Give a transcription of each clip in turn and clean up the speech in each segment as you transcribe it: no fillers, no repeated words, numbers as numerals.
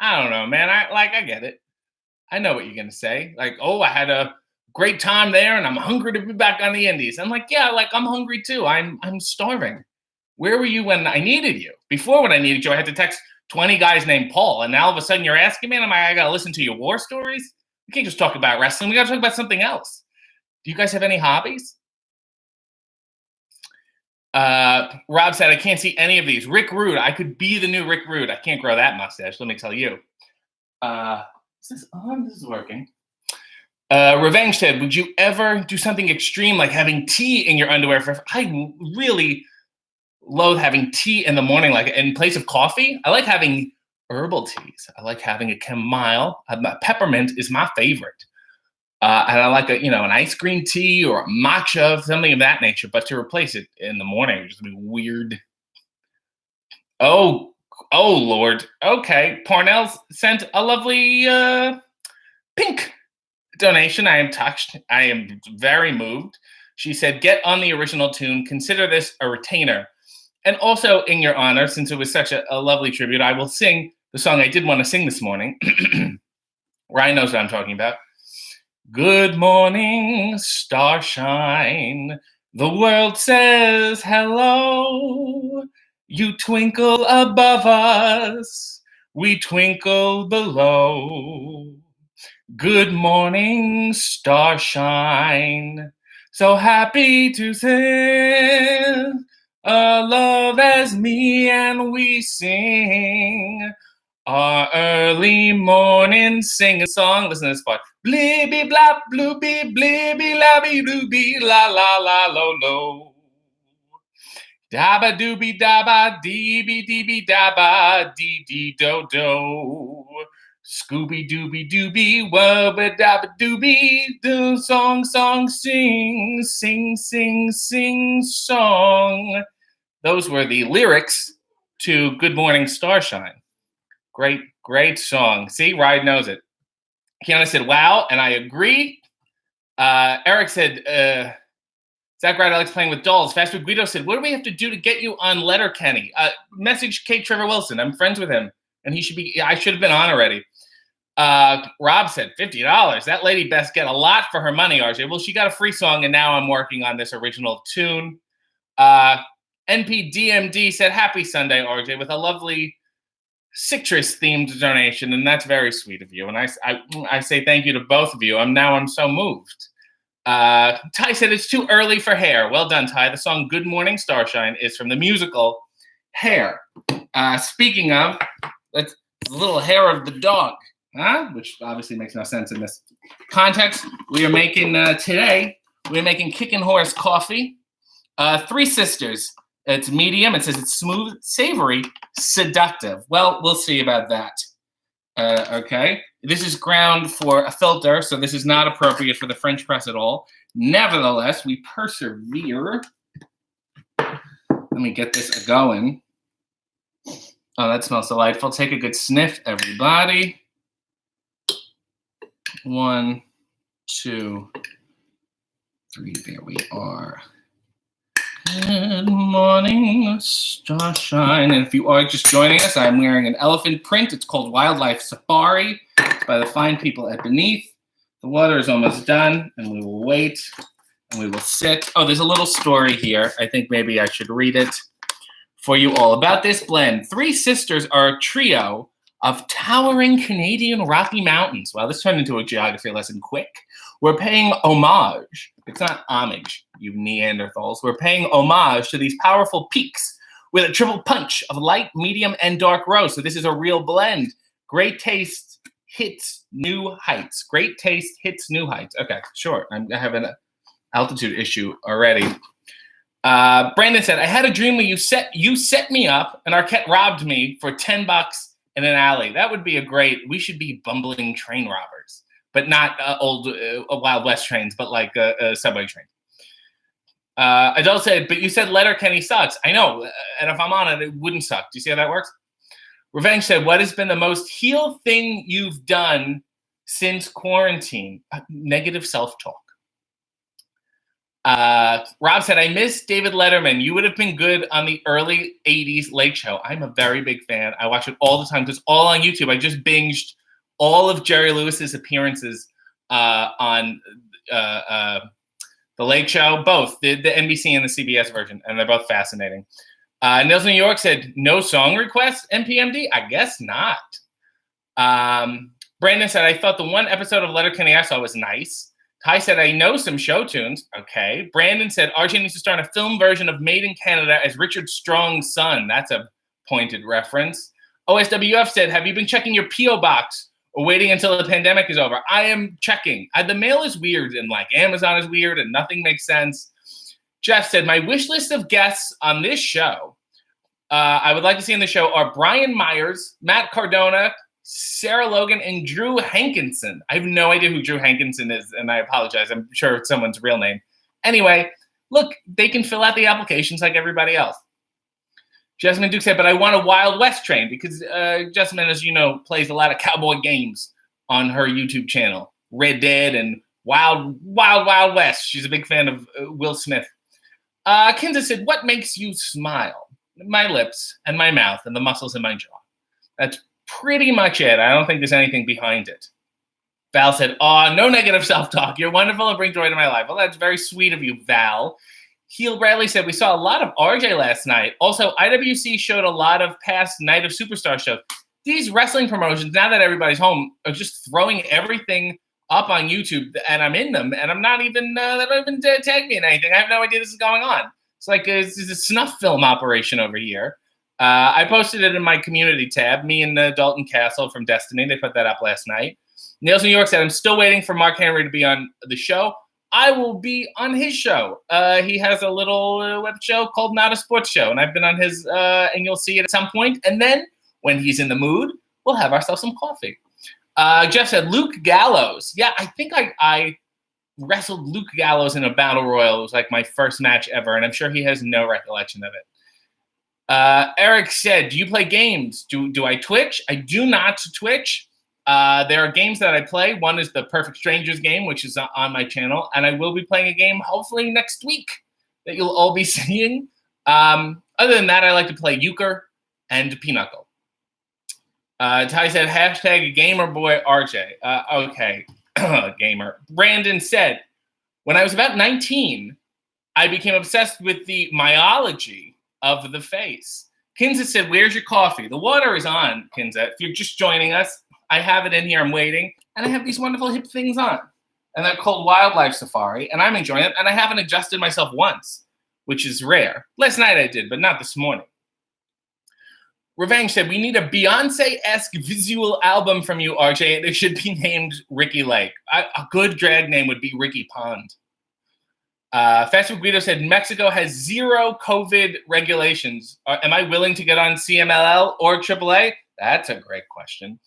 I don't know, man. I get it. I know what you're gonna say. Like, oh, I had a great time there, and I'm hungry to be back on the Indies. I'm like, yeah, like I'm hungry too. I'm starving. Where were you when I needed you? Before, when I needed you, I had to text 20 guys named Paul, and now all of a sudden you're asking me, and I gotta listen to your war stories. We can't just talk about wrestling. We gotta talk about something else. Do you guys have any hobbies? Rob said, I can't see any of these. Rick Rude, I could be the new Rick Rude. I can't grow that mustache, let me tell you. Uh, is this on? This is working. Revenge said, would you ever do something extreme like having tea in your underwear? I really loathe having tea in the morning, like in place of coffee. I like having herbal teas. I like having a chamomile. Peppermint is my favorite. And I like an ice green tea or a matcha, something of that nature. But to replace it in the morning would just be weird. Oh, oh Lord. Okay, Parnell sent a lovely pink donation. I am touched. I am very moved. She said, "Get on the original tune. Consider this a retainer." And also, in your honor, since it was such a lovely tribute, I will sing the song I did want to sing this morning. Ryan knows what I'm talking about. Good morning, starshine. The world says hello. You twinkle above us. We twinkle below. Good morning, starshine. So happy to sing. Love as me and we sing our early morning singing song. Listen to this part. Blibby blop blooby blibby labby dooby la la la lo lo. Dabba dooby dabba deeby deeby dabba dee dee do do. Scooby dooby dooby wubba dabba dooby do song song sing sing sing sing song. Those were the lyrics to Good Morning Starshine. Great, great song. See, Ride knows it. Kiana said, wow, and I agree. Eric said, Zach Wright, I like playing with dolls. Fast Food Guido said, what do we have to do to get you on Letterkenny? Message Kate Trevor Wilson. I'm friends with him, and I should have been on already. Rob said, $50. That lady best get a lot for her money, RJ. Well, she got a free song, and now I'm working on this original tune. NPDMD said, happy Sunday, RJ, with a lovely citrus-themed donation, and that's very sweet of you. And I say thank you to both of you. I'm so moved. Ty said, it's too early for Hair. Well done, Ty. The song Good Morning Starshine is from the musical Hair. Speaking of, that's the little hair of the dog, which obviously makes no sense in this context. We are making, today, we're making Kickin' Horse coffee. Three Sisters. It's medium. It says it's smooth, savory, seductive. Well, we'll see about that. Okay. This is ground for a filter, so this is not appropriate for the French press at all. Nevertheless, we persevere. Let me get this going. Oh, that smells delightful. Take a good sniff, everybody. 1, 2, 3. There we are. Good morning, starshine. And if you are just joining us, I'm wearing an elephant print. It's called Wildlife Safari. It's by the fine people at Beneath. The water is almost done, and we will wait, and we will sit. Oh, there's a little story here. I think maybe I should read it for you all. About this blend, Three Sisters are a trio of towering Canadian Rocky Mountains. Wow, this turned into a geography lesson quick. We're paying homage. It's not homage, you Neanderthals. We're paying homage to these powerful peaks with a triple punch of light, medium, and dark roast. So this is a real blend. Great taste hits new heights. Great taste hits new heights. Okay, sure. I have an altitude issue already. Brandon said, I had a dream where you set me up and Arquette robbed me for $10 in an alley. That would be we should be bumbling train robbers. But not old Wild West trains, but like a subway train. Adele said, but you said Letterkenny sucks. I know, and if I'm on it, it wouldn't suck. Do you see how that works? Revenge said, what has been the most heel thing you've done since quarantine? Negative self-talk. Rob said, I miss David Letterman. You would have been good on the early 80s Late Show. I'm a very big fan. I watch it all the time because all on YouTube. I just binged all of Jerry Lewis's appearances on the Late Show, both the NBC and the CBS version, and they're both fascinating. Nils New York said, no song requests, NPMD? I guess not. Brandon said, I thought the one episode of Letterkenny I saw was nice. Ty said, I know some show tunes. Okay. Brandon said, RJ needs to start a film version of Made in Canada as Richard Strong's son. That's a pointed reference. OSWF said, have you been checking your P.O. box or waiting until the pandemic is over? I am checking. The mail is weird, and like Amazon is weird, and nothing makes sense. Jeff said, my wish list of guests on this show, I would like to see in the show are Brian Myers, Matt Cardona, Sarah Logan, and Drew Hankinson. I have no idea who Drew Hankinson is, and I apologize. I'm sure it's someone's real name. Anyway, look, they can fill out the applications like everybody else. Jessamine Duke said, but I want a Wild West train because Jessamine, as you know, plays a lot of cowboy games on her YouTube channel. Red Dead and Wild West. She's a big fan of Will Smith. Kinza said, what makes you smile? My lips and my mouth and the muscles in my jaw. That's pretty much it. I don't think there's anything behind it. Val said, no negative self-talk. You're wonderful and bring joy to my life. Well, that's very sweet of you, Val. Heel Bradley said, we saw a lot of RJ last night. Also, IWC showed a lot of past Night of Superstar shows. These wrestling promotions, now that everybody's home, are just throwing everything up on YouTube, and I'm in them, and I'm not even, they don't even tag me in anything. I have no idea this is going on. It's like it's a snuff film operation over here. I posted it in my community tab, me and Dalton Castle from Destiny. They put that up last night. Nils New York said, I'm still waiting for Mark Henry to be on the show. I will be on his show. He has a little web show called Not a Sports Show, and I've been on his, and you'll see it at some point. And then when he's in the mood, we'll have ourselves some coffee. Jeff said, Luke Gallows. Yeah, I think I wrestled Luke Gallows in a battle royal. It was like my first match ever, and I'm sure he has no recollection of it. Eric said, do you play games? Do I Twitch? I do not Twitch. There are games that I play. One is the Perfect Strangers game, which is on my channel, and I will be playing a game hopefully next week that you'll all be seeing. Other than that, I like to play euchre and pinochle. Ty said, hashtag gamerboy RJ. Okay, gamer. Brandon said, when I was about 19, I became obsessed with the myology of the face. Kinza said, where's your coffee? The water is on, Kinza. If you're just joining us, I have it in here. I'm waiting. And I have these wonderful hip things on. And they're called Wildlife Safari. And I'm enjoying it. And I haven't adjusted myself once, which is rare. Last night I did, but not this morning. Revenge said, we need a Beyonce-esque visual album from you, RJ. And it should be named Ricky Lake. A good drag name would be Ricky Pond. Fast Food Guido said, Mexico has zero COVID regulations. Am I willing to get on CMLL or AAA? That's a great question.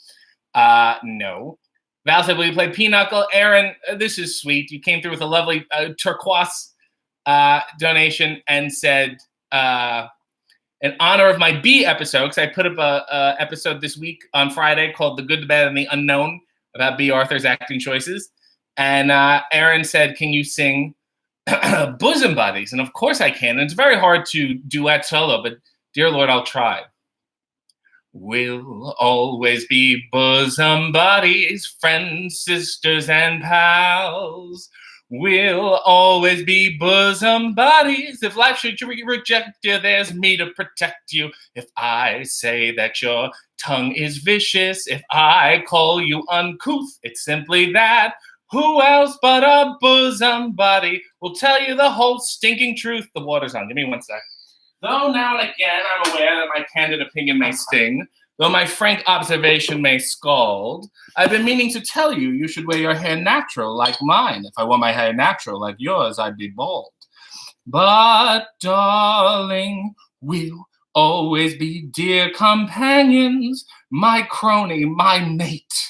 No. Val said, will you play Pinochle? Aaron, this is sweet. You came through with a lovely turquoise donation and said, in honor of my B episode, because I put up a episode this week on Friday called The Good, the Bad, and the Unknown about B. Arthur's acting choices. And Aaron said, can you sing Bosom Buddies? And of course I can. And it's very hard to duet solo, but dear Lord, I'll try. We'll always be bosom buddies, friends, sisters, and pals. We'll always be bosom buddies. If life should reject you, there's me to protect you. If I say that your tongue is vicious, if I call you uncouth, it's simply that. Who else but a bosom buddy will tell you the whole stinking truth? The water's on. Give me one sec. Though now and again I'm aware that my candid opinion may sting, though my frank observation may scald, I've been meaning to tell you you should wear your hair natural like mine. If I wore my hair natural like yours, I'd be bald. But, darling, we'll always be dear companions, my crony, my mate.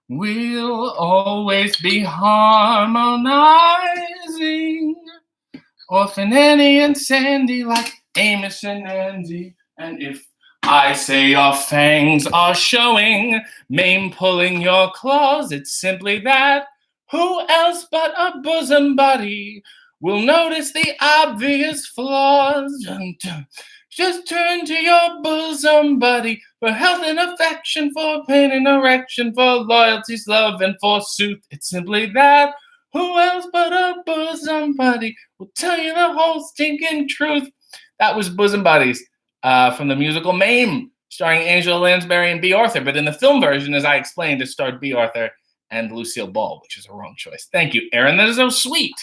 We'll always be harmonizing. Orphan Annie and Sandy like Amos and Andy. And if I say your fangs are showing, maim pulling your claws, it's simply that. Who else but a bosom buddy will notice the obvious flaws. Dun, dun. Just turn to your bosom buddy for health and affection, for pain and erection, for loyalty's love, and forsooth, it's simply that. Who else but a bosom buddy will tell you the whole stinking truth? That was Bosom Buddies from the musical Mame, starring Angela Lansbury and B. Arthur. But in the film version, as I explained, it starred B. Arthur and Lucille Ball, which is a wrong choice. Thank you, Aaron. That is so sweet.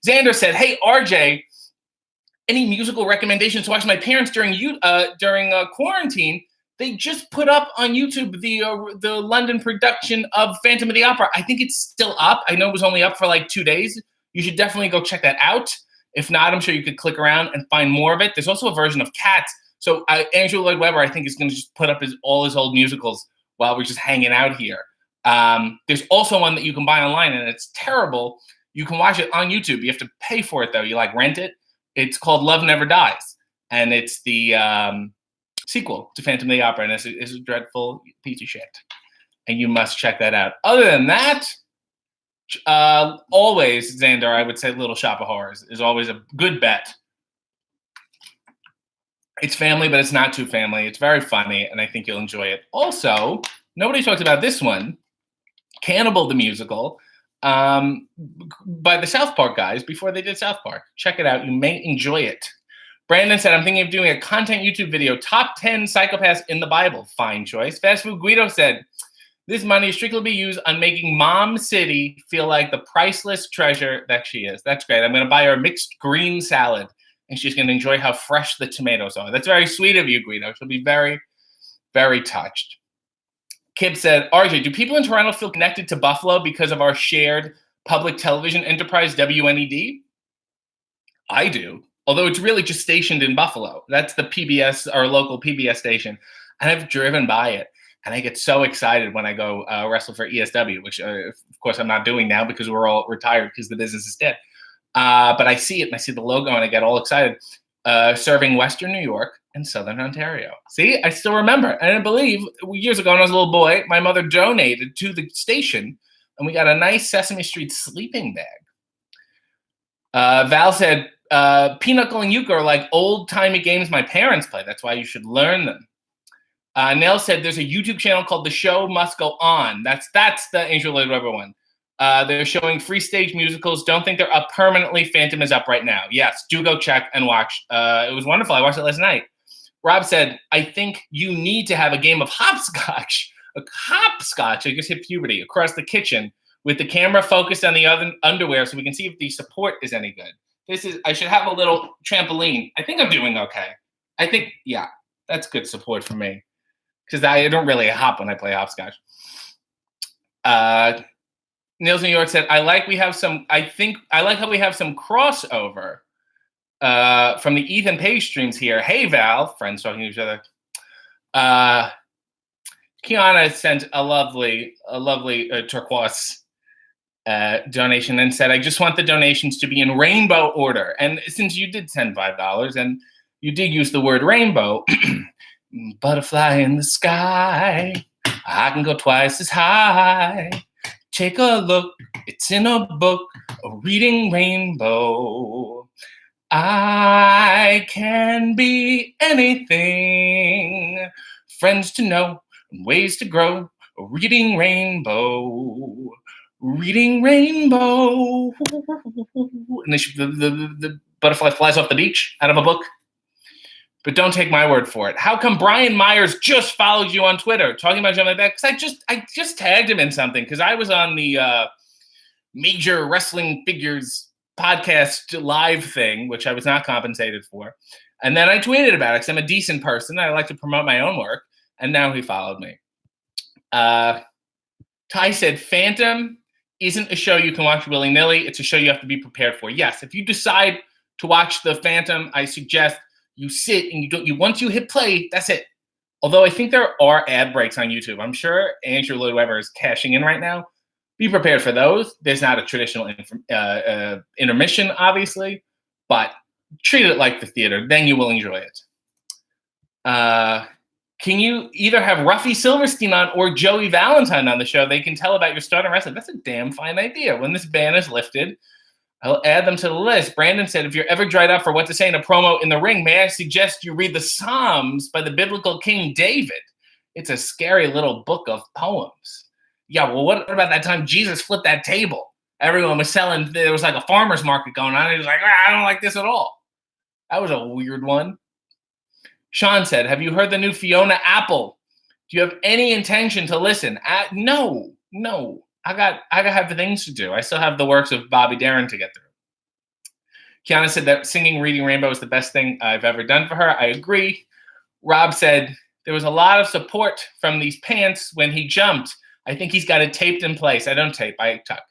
Xander said, "Hey, RJ, any musical recommendations to watch my parents during quarantine? They just put up on YouTube the London production of Phantom of the Opera. I think it's still up. I know it was only up for like 2 days. You should definitely go check that out. If not, I'm sure you could click around and find more of it. There's also a version of Cats. So Andrew Lloyd Webber, I think, is going to just put up all his old musicals while we're just hanging out here. There's also one that you can buy online, and it's terrible. You can watch it on YouTube. You have to pay for it, though. You rent it. It's called Love Never Dies, and it's the sequel to Phantom of the Opera, and it's a dreadful piece of shit. And you must check that out. Other than that, always, Xander, I would say Little Shop of Horrors is always a good bet. It's family, but it's not too family. It's very funny, and I think you'll enjoy it. Also, nobody talks about this one, Cannibal the Musical, by the South Park guys before they did South Park. Check it out. You may enjoy it. Brandon said, I'm thinking of doing a content YouTube video, top 10 psychopaths in the Bible. Fine choice. Fast Food Guido said, this money is strictly be used on making Mom City feel like the priceless treasure that she is. That's great. I'm going to buy her a mixed green salad, and she's going to enjoy how fresh the tomatoes are. That's very sweet of you, Guido. She'll be very, very touched. Kip said, RJ, do people in Toronto feel connected to Buffalo because of our shared public television enterprise, WNED? I do, although it's really just stationed in Buffalo. That's the PBS, our local PBS station. And I've driven by it. And I get so excited when I go wrestle for ESW, which, of course, I'm not doing now because we're all retired because the business is dead. But I see it, and I see the logo, and I get all excited. Serving Western New York and Southern Ontario. See, I still remember. And I believe years ago when I was a little boy, my mother donated to the station, and we got a nice Sesame Street sleeping bag. Val said, Pinochle and Euchre are like old-timey games my parents play. That's why you should learn them. Nell said there's a YouTube channel called The Show Must Go On. That's the Angel Lloyd Webber one. They're showing free stage musicals. Don't think they're up permanently. Phantom is up right now. Yes, do go check and watch. It was wonderful. I watched it last night. Rob said, I think you need to have a game of hopscotch. I just hit puberty, across the kitchen with the camera focused on the other underwear so we can see if the support is any good. I should have a little trampoline. I think I'm doing okay. I think, yeah, that's good support for me. Because I don't really hop when I play hopscotch. Niels New York said, I like how we have some crossover from the Ethan Page streams here. Hey, Val, friends talking to each other. Kiana sent a lovely turquoise donation and said, I just want the donations to be in rainbow order. And since you did send $5 and you did use the word rainbow, butterfly in the sky, I can go twice as high. Take a look, it's in a book, a reading rainbow. I can be anything, friends to know, ways to grow, a reading rainbow. Reading rainbow. And the butterfly flies off the beach out of a book. But don't take my word for it. How come Brian Myers just followed you on Twitter talking about you like that? Because I just tagged him in something because I was on the Major Wrestling Figures podcast live thing, which I was not compensated for. And then I tweeted about it because I'm a decent person. I like to promote my own work. And now he followed me. Ty said, Phantom isn't a show you can watch willy-nilly. It's a show you have to be prepared for. Yes, if you decide to watch The Phantom, I suggest you sit and once you hit play, that's it. Although I think there are ad breaks on YouTube. I'm sure Andrew Lloyd Webber is cashing in right now. Be prepared for those. There's not a traditional intermission, obviously, but treat it like the theater. Then you will enjoy it. Can you either have Ruffy Silverstein on or Joey Valentine on the show? They can tell about your start in wrestling. That's a damn fine idea. When this ban is lifted, I'll add them to the list. Brandon said, if you're ever dried up for what to say in a promo in the ring, may I suggest you read the Psalms by the biblical King David? It's a scary little book of poems. Yeah, well, what about that time Jesus flipped that table? Everyone was selling, there was like a farmer's market going on. And he was like, I don't like this at all. That was a weird one. Sean said, have you heard the new Fiona Apple? Do you have any intention to listen? No. I got have things to do. I still have the works of Bobby Darin to get through. Kiana said that singing Reading Rainbow is the best thing I've ever done for her. I agree. Rob said there was a lot of support from these pants when he jumped. I think he's got it taped in place. I don't tape, I tuck.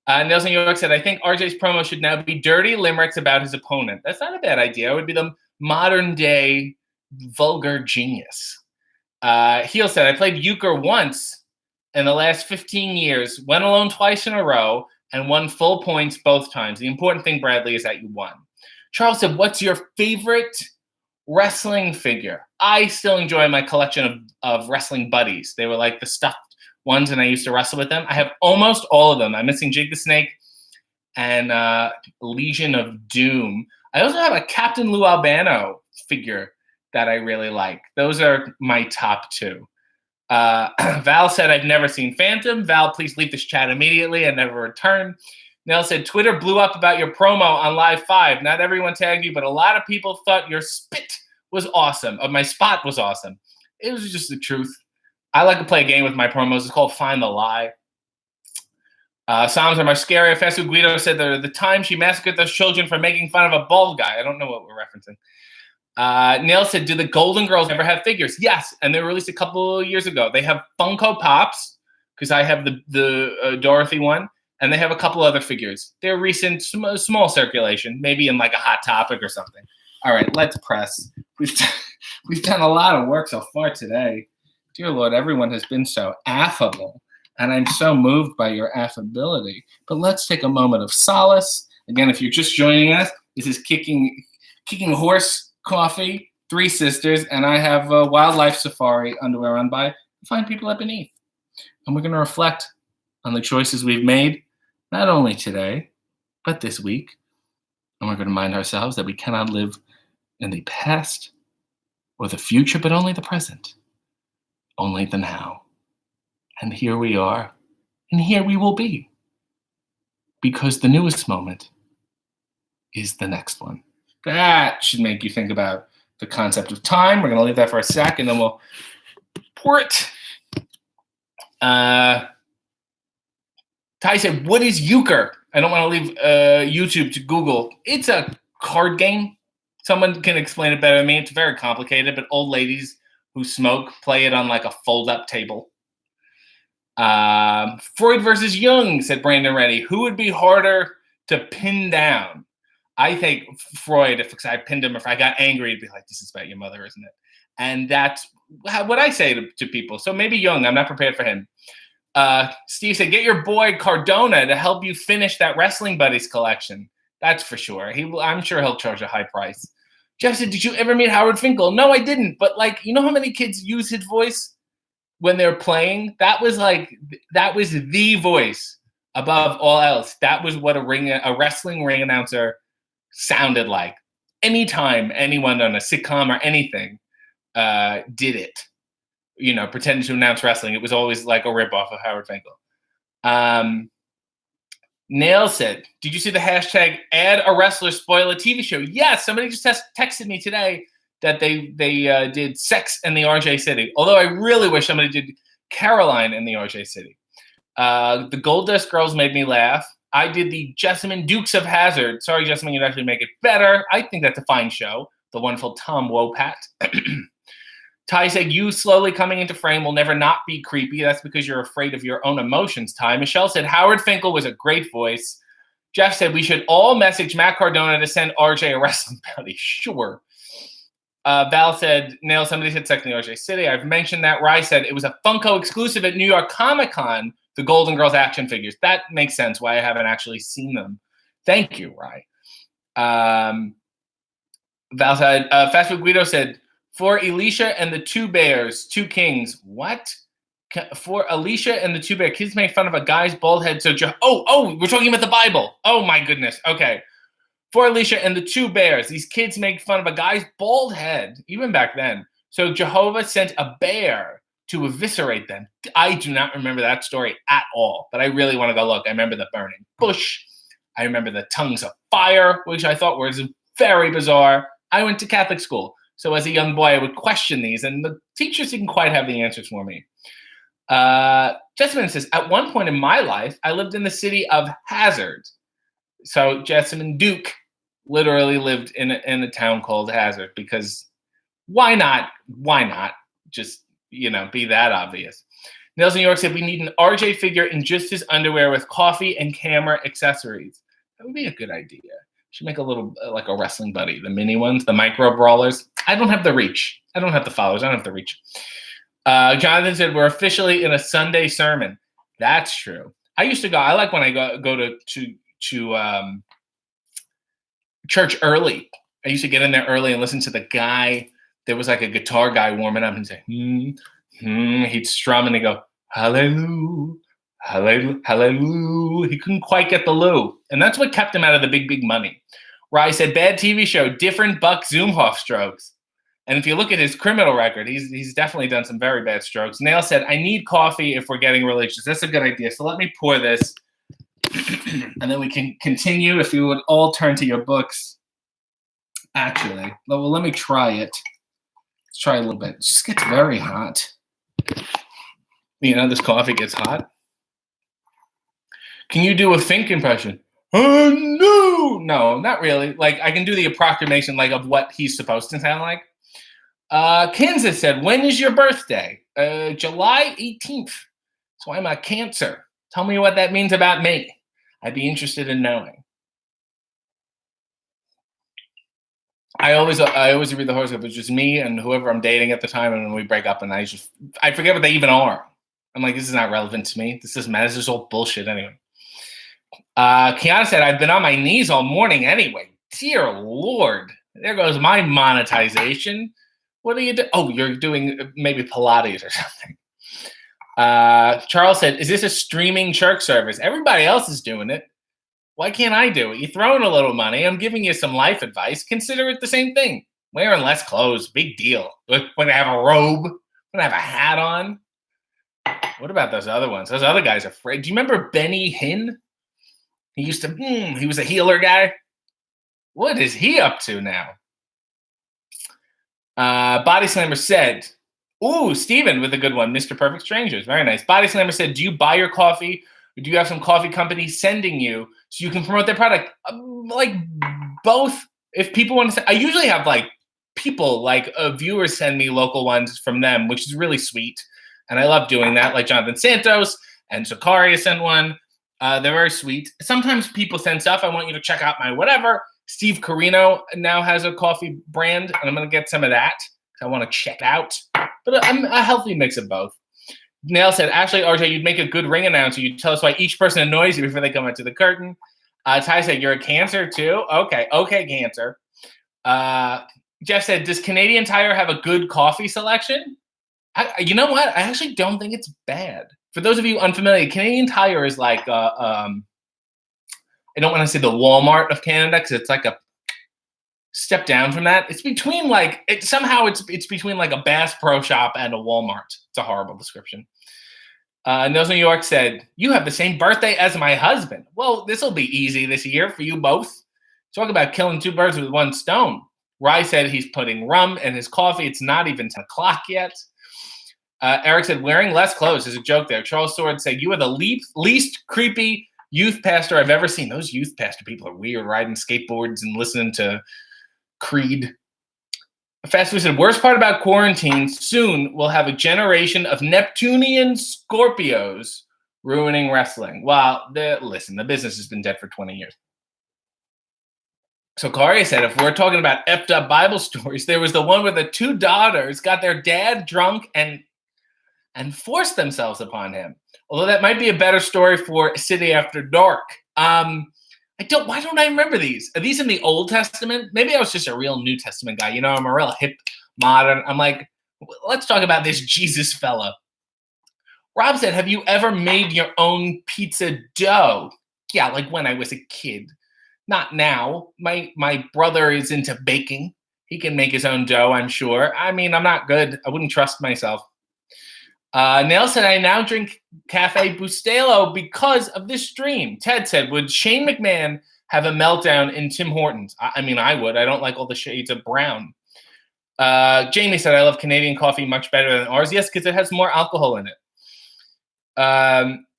Nelson York said, I think RJ's promo should now be dirty limericks about his opponent. That's not a bad idea. It would be the modern day vulgar genius. Heel said, I played euchre once in the last 15 years, went alone twice in a row, and won full points both times. The important thing, Bradley, is that you won. Charles said, what's your favorite wrestling figure? I still enjoy my collection of wrestling buddies. They were like the stuffed ones, and I used to wrestle with them. I have almost all of them. I'm missing Jake the Snake and Legion of Doom. I also have a Captain Lou Albano figure that I really like. Those are my top two. Val said, I've never seen Phantom. Val, please leave this chat immediately and never return. Nell said, Twitter blew up about your promo on Live 5. Not everyone tagged you, but a lot of people thought your spit was awesome. My spot was awesome. It was just the truth. I like to play a game with my promos. It's called Find the Lie. Psalms are my scary. Fesu Guido said the time she massacred those children for making fun of a bald guy. I don't know what we're referencing. Neil said, do the Golden Girls ever have figures? Yes, and they were released a couple of years ago. They have Funko Pops, because I have the Dorothy one, and they have a couple other figures. They're recent, small circulation, maybe in like a Hot Topic or something. All right, let's press. We've done a lot of work so far today. Dear Lord, everyone has been so affable, and I'm so moved by your affability. But let's take a moment of solace. Again, if you're just joining us, this is Kicking Horse Coffee, Three Sisters, and I have Wildlife Safari underwear on by Fine People at Beneath. And we're going to reflect on the choices we've made, not only today, but this week. And we're going to remind ourselves that we cannot live in the past or the future, but only the present, only the now. And here we are, and here we will be, because the newest moment is the next one. That should make you think about the concept of time. We're going to leave that for a sec, and then we'll pour it. Ty said, what is euchre? I don't want to leave YouTube to Google. It's a card game. Someone can explain it better than me. It's very complicated, but old ladies who smoke play it on like a fold-up table. Freud versus Jung, said Brandon Reddy. Who would be harder to pin down? I think Freud, if I pinned him, if I got angry, he'd be like, this is about your mother, isn't it? And that's what I say to people. So maybe Jung, I'm not prepared for him. Steve said, get your boy Cardona to help you finish that Wrestling Buddies collection. That's for sure. I'm sure he'll charge a high price. Jeff said, did you ever meet Howard Finkel? No, I didn't. But like, you know how many kids use his voice when they're playing? That was the voice above all else. That was what a wrestling ring announcer sounded like. Anytime anyone on a sitcom or anything did it, pretending to announce wrestling, it was always like a ripoff of Howard Finkel. Nail said, did you see the hashtag add a wrestler spoil a TV show? Yes, somebody just texted me today that they did Sex in the RJ City. Although I really wish somebody did Caroline in the RJ City. The Goldust Girls made me laugh. I did the Jessamine Dukes of Hazzard. Sorry, Jessamine, you'd actually make it better. I think that's a fine show. The wonderful Tom Wopat. Ty said, you slowly coming into frame will never not be creepy. That's because you're afraid of your own emotions, Ty. Michelle said, Howard Finkel was a great voice. Jeff said, we should all message Matt Cardona to send RJ a wrestling buddy. Sure. Val said, Nail, somebody said Sex in the RJ City. I've mentioned that. Rye said, it was a Funko exclusive at New York Comic Con, the Golden Girls action figures. That makes sense why I haven't actually seen them. Thank you, Rye. Val said, Fast Food Guido said, for Elisha and the two bears, two kings. What? For Alicia and the Two Bear, kids make fun of a guy's bald head. So, we're talking about the Bible. Oh my goodness. Okay. For Alicia and the Two Bears, these kids make fun of a guy's bald head, even back then. So Jehovah sent a bear to eviscerate them. I do not remember that story at all, but I really want to go look. I remember the burning bush. I remember the tongues of fire, which I thought was very bizarre. I went to Catholic school. So as a young boy, I would question these, and the teachers didn't quite have the answers for me. Jessamine says, at one point in my life, I lived in the city of Hazard. So Jessamine Duke literally lived in a town called Hazard, because why not? Why not just, be that obvious? Nils New York said, we need an RJ figure in just his underwear with coffee and camera accessories. That would be a good idea. Should make a little, like a wrestling buddy. The mini ones, the micro brawlers. I don't have the reach. I don't have the followers. I don't have the reach. Jonathan said, we're officially in a Sunday sermon. That's true. I used to go. I like when I go to church early. I used to get in there early and listen to the guy. There was like a guitar guy warming up and say, he'd strum and he'd go, hallelujah, hallelujah, hallelujah. He couldn't quite get the loo. And that's what kept him out of the big money. Rye said, bad TV show, different Buck Zumhoff strokes. And if you look at his criminal record, he's definitely done some very bad strokes. Nail said, I need coffee if we're getting religious. That's a good idea. So let me pour this. And then we can continue. If you would all turn to your books. Actually, well, let me try it. Let's try a little bit. It just gets very hot. This coffee gets hot. Can you do a Fink impression? Oh, no. No, not really. Like, I can do the approximation, like, of what he's supposed to sound like. Kansas said, when is your birthday? July 18th. So I'm a Cancer. Tell me what that means about me. I'd be interested in knowing. I always read the horoscope. It's just me and whoever I'm dating at the time, and when we break up, and I forget what they even are. I'm like, this is not relevant to me. This doesn't matter. This is all bullshit anyway. Kiana said, I've been on my knees all morning anyway. Dear Lord. There goes my monetization. What are you doing? Oh, you're doing maybe Pilates or something. Charles said, is this a streaming church service? Everybody else is doing it. Why can't I do it? You're throwing a little money. I'm giving you some life advice. Consider it the same thing. Wearing less clothes, big deal. When I have a robe, when I have a hat on. What about those other ones? Those other guys are afraid. Do you remember Benny Hinn? He was a healer guy. What is he up to now? Body Slammer said, ooh, Steven with a good one. Mr. Perfect Strangers. Very nice. Body Slammer said, do you buy your coffee, or do you have some coffee company sending you so you can promote their product? Like both. If people want to say, I usually have like people, like viewers send me local ones from them, which is really sweet. And I love doing that. Like Jonathan Santos and Zakaria sent one. They're very sweet. Sometimes people send stuff. I want you to check out my whatever. Steve Carino now has a coffee brand, and I'm going to get some of that. I want to check out. But I'm a healthy mix of both. Nail said, Ashley, RJ, you'd make a good ring announcer. You'd tell us why each person annoys you before they come out to the curtain. Ty said, you're a Cancer too? Okay, Cancer. Jeff said, does Canadian Tire have a good coffee selection? You know what? I actually don't think it's bad. For those of you unfamiliar, Canadian Tire is like, I don't want to say the Walmart of Canada because it's like a step down from that. It's between like, it's between like a Bass Pro Shop and a Walmart. It's a horrible description. Nils New York said, you have the same birthday as my husband. Well, this will be easy this year for you both. Talk about killing two birds with one stone. Rye said he's putting rum in his coffee. It's not even 10 o'clock yet. Eric said, wearing less clothes. There's a joke there. Charles Sword said, you are the least creepy youth pastor I've ever seen. Those youth pastor people are weird, riding skateboards and listening to Creed. Fast Food said, worst part about quarantine, soon we'll have a generation of Neptunian Scorpios ruining wrestling. Well, listen, the business has been dead for 20 years. So Karia said, if we're talking about effed up Bible stories, there was the one where the two daughters got their dad drunk and forced themselves upon him. Although that might be a better story for City After Dark. Why don't I remember these? Are these in the Old Testament? Maybe I was just a real New Testament guy. I'm a real hip modern. I'm like, let's talk about this Jesus fella. Rob said, have you ever made your own pizza dough? Yeah, like when I was a kid. Not now. My brother is into baking. He can make his own dough, I'm sure. I mean, I'm not good. I wouldn't trust myself. Nail said, I now drink Cafe Bustelo because of this stream. Ted said, would Shane McMahon have a meltdown in Tim Hortons? I mean, I would. I don't like all the shades of brown. Jamie said, I love Canadian coffee much better than ours. Yes, because it has more alcohol in it.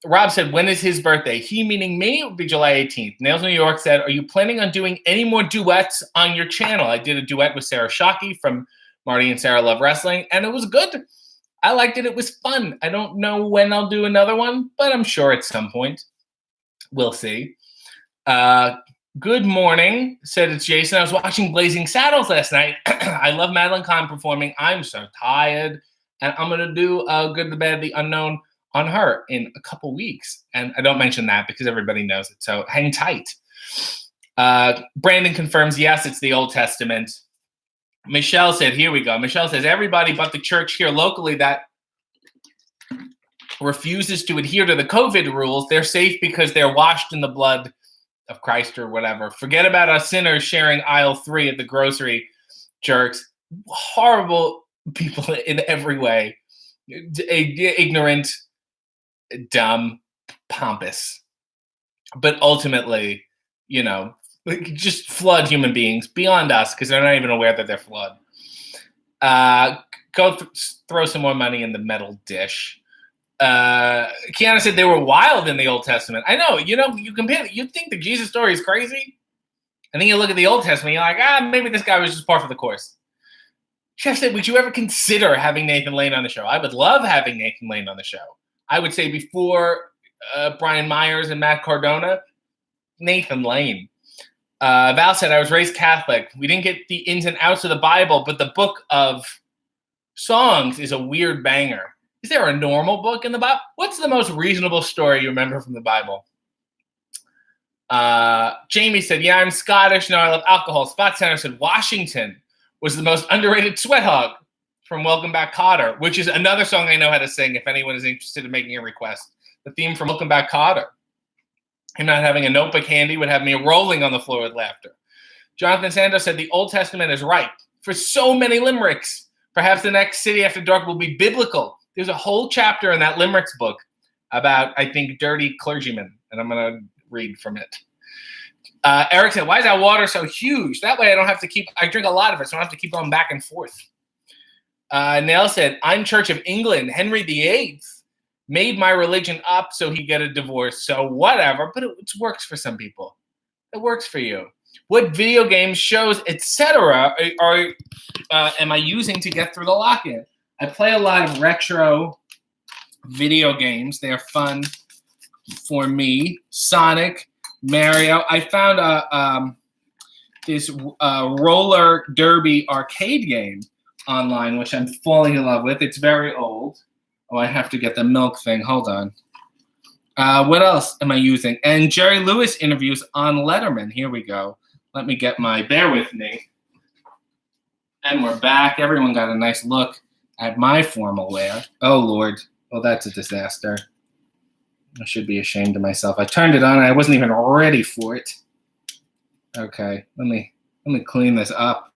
Rob said, when is his birthday? He, meaning me, it would be July 18th. Nails New York said, are you planning on doing any more duets on your channel? I did a duet with Sarah Shockey from Marty and Sarah Love Wrestling, and it was good. I liked it. It was fun. I don't know when I'll do another one, but I'm sure at some point. We'll see. Good morning, said it's Jason. I was watching Blazing Saddles last night. I love Madeline Kahn performing. I'm so tired. And I'm going to do Good, the Bad, the Unknown on her in a couple weeks. And I don't mention that because everybody knows it. So hang tight. Brandon confirms, yes, it's the Old Testament. Michelle said, here we go. Michelle says, everybody but the church here locally that refuses to adhere to the COVID rules, they're safe because they're washed in the blood of Christ or whatever. Forget about us sinners sharing aisle 3 at the grocery, jerks. Horrible people in every way. Ignorant, dumb, pompous. But ultimately, just flawed human beings beyond us because they're not even aware that they're flawed. Go throw some more money in the metal dish. Kiana said they were wild in the Old Testament. I know, you compare it. You think the Jesus story is crazy? And then you look at the Old Testament, you're like, maybe this guy was just par for the course. Chef said, would you ever consider having Nathan Lane on the show? I would love having Nathan Lane on the show. I would say before Brian Myers and Matt Cardona, Nathan Lane. Val said, I was raised Catholic. We didn't get the ins and outs of the Bible, but the book of songs is a weird banger. Is there a normal book in the Bible? What's the most reasonable story you remember from the Bible? Jamie said, yeah, I'm Scottish. No, I love alcohol. Spot Center said, Washington was the most underrated sweat hog from Welcome Back, Kotter, which is another song I know how to sing if anyone is interested in making a request. The theme from Welcome Back, Kotter. Him not having a notebook handy would have me rolling on the floor with laughter. Jonathan Santos said, the Old Testament is ripe for so many limericks. Perhaps the next City After Dark will be biblical. There's a whole chapter in that limericks book about, I think, dirty clergymen, and I'm going to read from it. Eric said, why is that water so huge? That way I drink a lot of it, so I don't have to keep going back and forth. Nell said, I'm Church of England. Henry VIII made my religion up so he'd get a divorce. So whatever, but it works for some people. It works for you. What video games, shows, etc. am I using to get through the lock-in? I play a lot of retro video games. They're fun for me. Sonic, Mario. I found this roller derby arcade game online, which I'm falling in love with. It's very old. Oh, I have to get the milk thing. Hold on. What else am I using? And Jerry Lewis interviews on Letterman. Here we go. Let me get bear with me. And we're back. Everyone got a nice look at my formal wear. Oh, Lord. Well, that's a disaster. I should be ashamed of myself. I turned it on and I wasn't even ready for it. Okay, let me clean this up.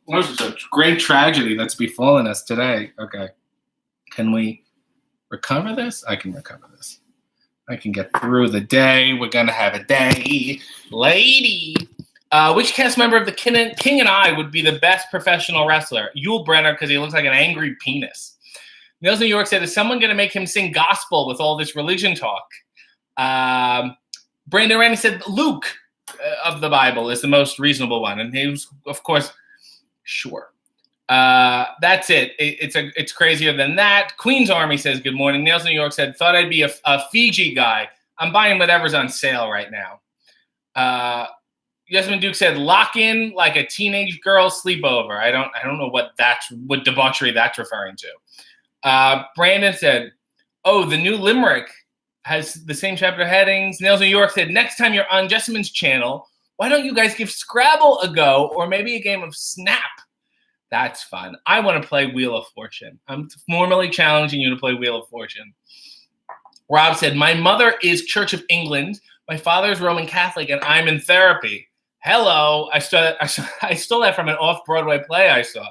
This is a great tragedy that's befallen us today. Okay. Can we recover this? I can recover this. I can get through the day. We're going to have a day. Lady. Which cast member of the King and I would be the best professional wrestler? Yul Brynner, because he looks like an angry penis. Nils New York said, is someone going to make him sing gospel with all this religion talk? Brandon Randy said, Luke of the Bible is the most reasonable one. And he was, of course, sure. That's it. It's crazier than that. Queen's Army says, good morning. Nails New York said, thought I'd be a Fiji guy. I'm buying whatever's on sale right now. Yasmin Duke said, lock in like a teenage girl sleepover. I don't know what debauchery that's referring to. Brandon said, oh, the new limerick has the same chapter headings. Nails New York said, next time you're on Jessamyn's channel, why don't you guys give Scrabble a go or maybe a game of Snap? That's fun. I want to play Wheel of Fortune. I'm formally challenging you to play Wheel of Fortune. Rob said, my mother is Church of England. My father is Roman Catholic, and I'm in therapy. Hello. I stole that from an off-Broadway play I saw.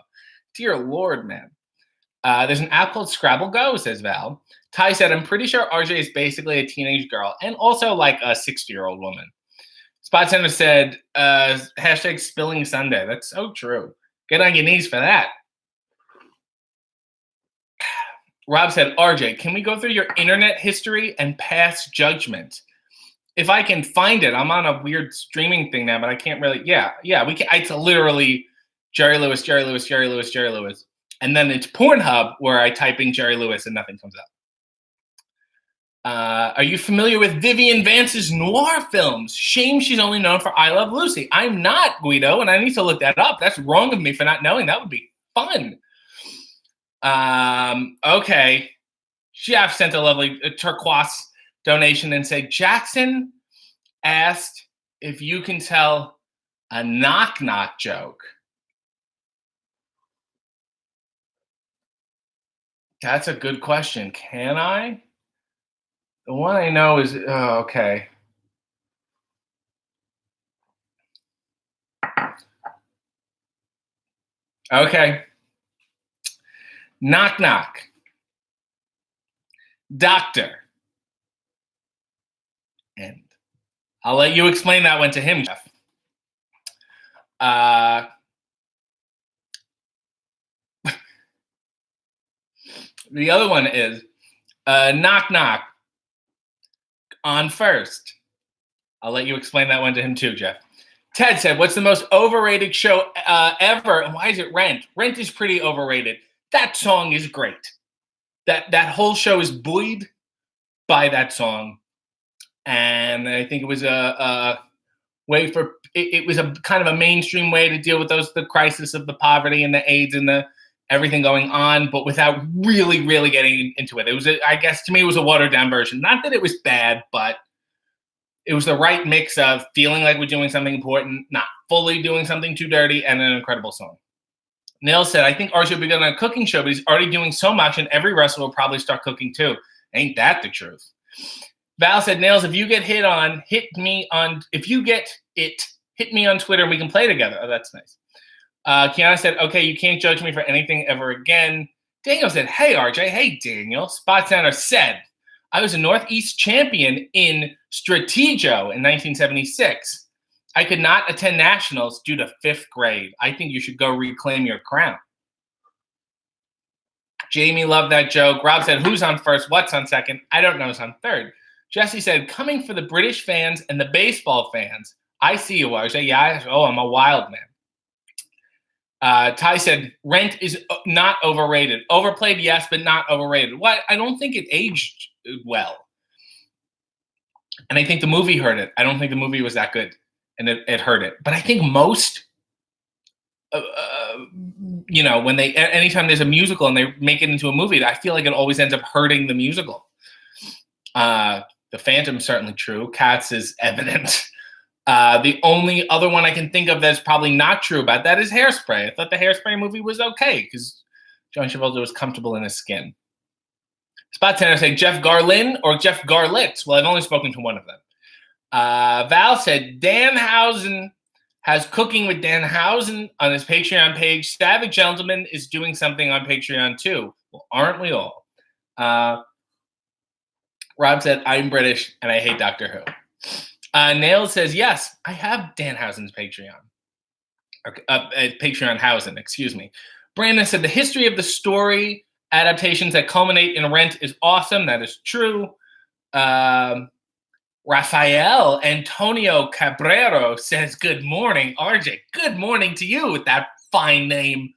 Dear Lord, man. There's an app called Scrabble Go, says Val. Ty said, I'm pretty sure RJ is basically a teenage girl and also like a 60-year-old woman. Spot Center said, hashtag spilling Sunday. That's so true. Get on your knees for that. Rob said, RJ, can we go through your internet history and pass judgment? If I can find it, I'm on a weird streaming thing now, but I can't really. Yeah, we can. It's literally Jerry Lewis, Jerry Lewis, Jerry Lewis, Jerry Lewis. And then it's Pornhub where I type in Jerry Lewis and nothing comes up. Are you familiar with Vivian Vance's noir films? Shame she's only known for I Love Lucy. I'm not, Guido, and I need to look that up. That's wrong of me for not knowing. That would be fun. Okay. Jeff sent a lovely turquoise donation and said, Jackson asked if you can tell a knock-knock joke. That's a good question. Can I? The one I know is, okay. Okay. Knock, knock. Doctor. And I'll let you explain that one to him, Jeff. The other one is knock, knock on first. I'll let you explain that one to him too, Jeff. Ted said, what's the most overrated show ever? And why is it Rent? Rent is pretty overrated. That song is great. That whole show is buoyed by that song. And I think it was a way for, it was a kind of a mainstream way to deal with the crisis of the poverty and the AIDS and the everything going on, but without really, really getting into it. It was, I guess to me, it was a watered down version. Not that it was bad, but it was the right mix of feeling like we're doing something important, not fully doing something too dirty, and an incredible song. Neil said, I think RJ will be good on a cooking show, but he's already doing so much, and every wrestler will probably start cooking too. Ain't that the truth? Val said, Nails, if you get hit on Twitter and we can play together. Oh, that's nice. Kiana said, okay, you can't judge me for anything ever again. Daniel said, hey, RJ. Hey, Daniel. Spot Center said, I was a Northeast champion in Strategio in 1976. I could not attend nationals due to 5th grade. I think you should go reclaim your crown. Jamie loved that joke. Rob said, who's on first? What's on second? I don't know who's on third. Jesse said, coming for the British fans and the baseball fans. I see you, RJ. Yeah, I'm a wild man. Ty said, Rent is not overrated. Overplayed, yes, but not overrated. What? I don't think it aged well. And I think the movie hurt it. I don't think the movie was that good, and it hurt it. But I think most, when anytime there's a musical and they make it into a movie, I feel like it always ends up hurting the musical. The Phantom is certainly true. Cats is evident. The only other one I can think of that's probably not true about that is Hairspray. I thought the Hairspray movie was okay because John Travolta was comfortable in his skin. Spot Tanner said Jeff Garlin or Jeff Garlitz. Well, I've only spoken to one of them. Val said Danhausen has Cooking with Danhausen on his Patreon page. Savage Gentleman is doing something on Patreon too. Well, aren't we all? Rob said, I'm British and I hate Doctor Who. Nails says, yes, I have Danhausen's Patreon. Patreon Hausen, excuse me. Brandon said, the history of the story adaptations that culminate in Rent is awesome. That is true. Rafael Antonio Cabrero says, good morning, RJ. Good morning to you with that fine name.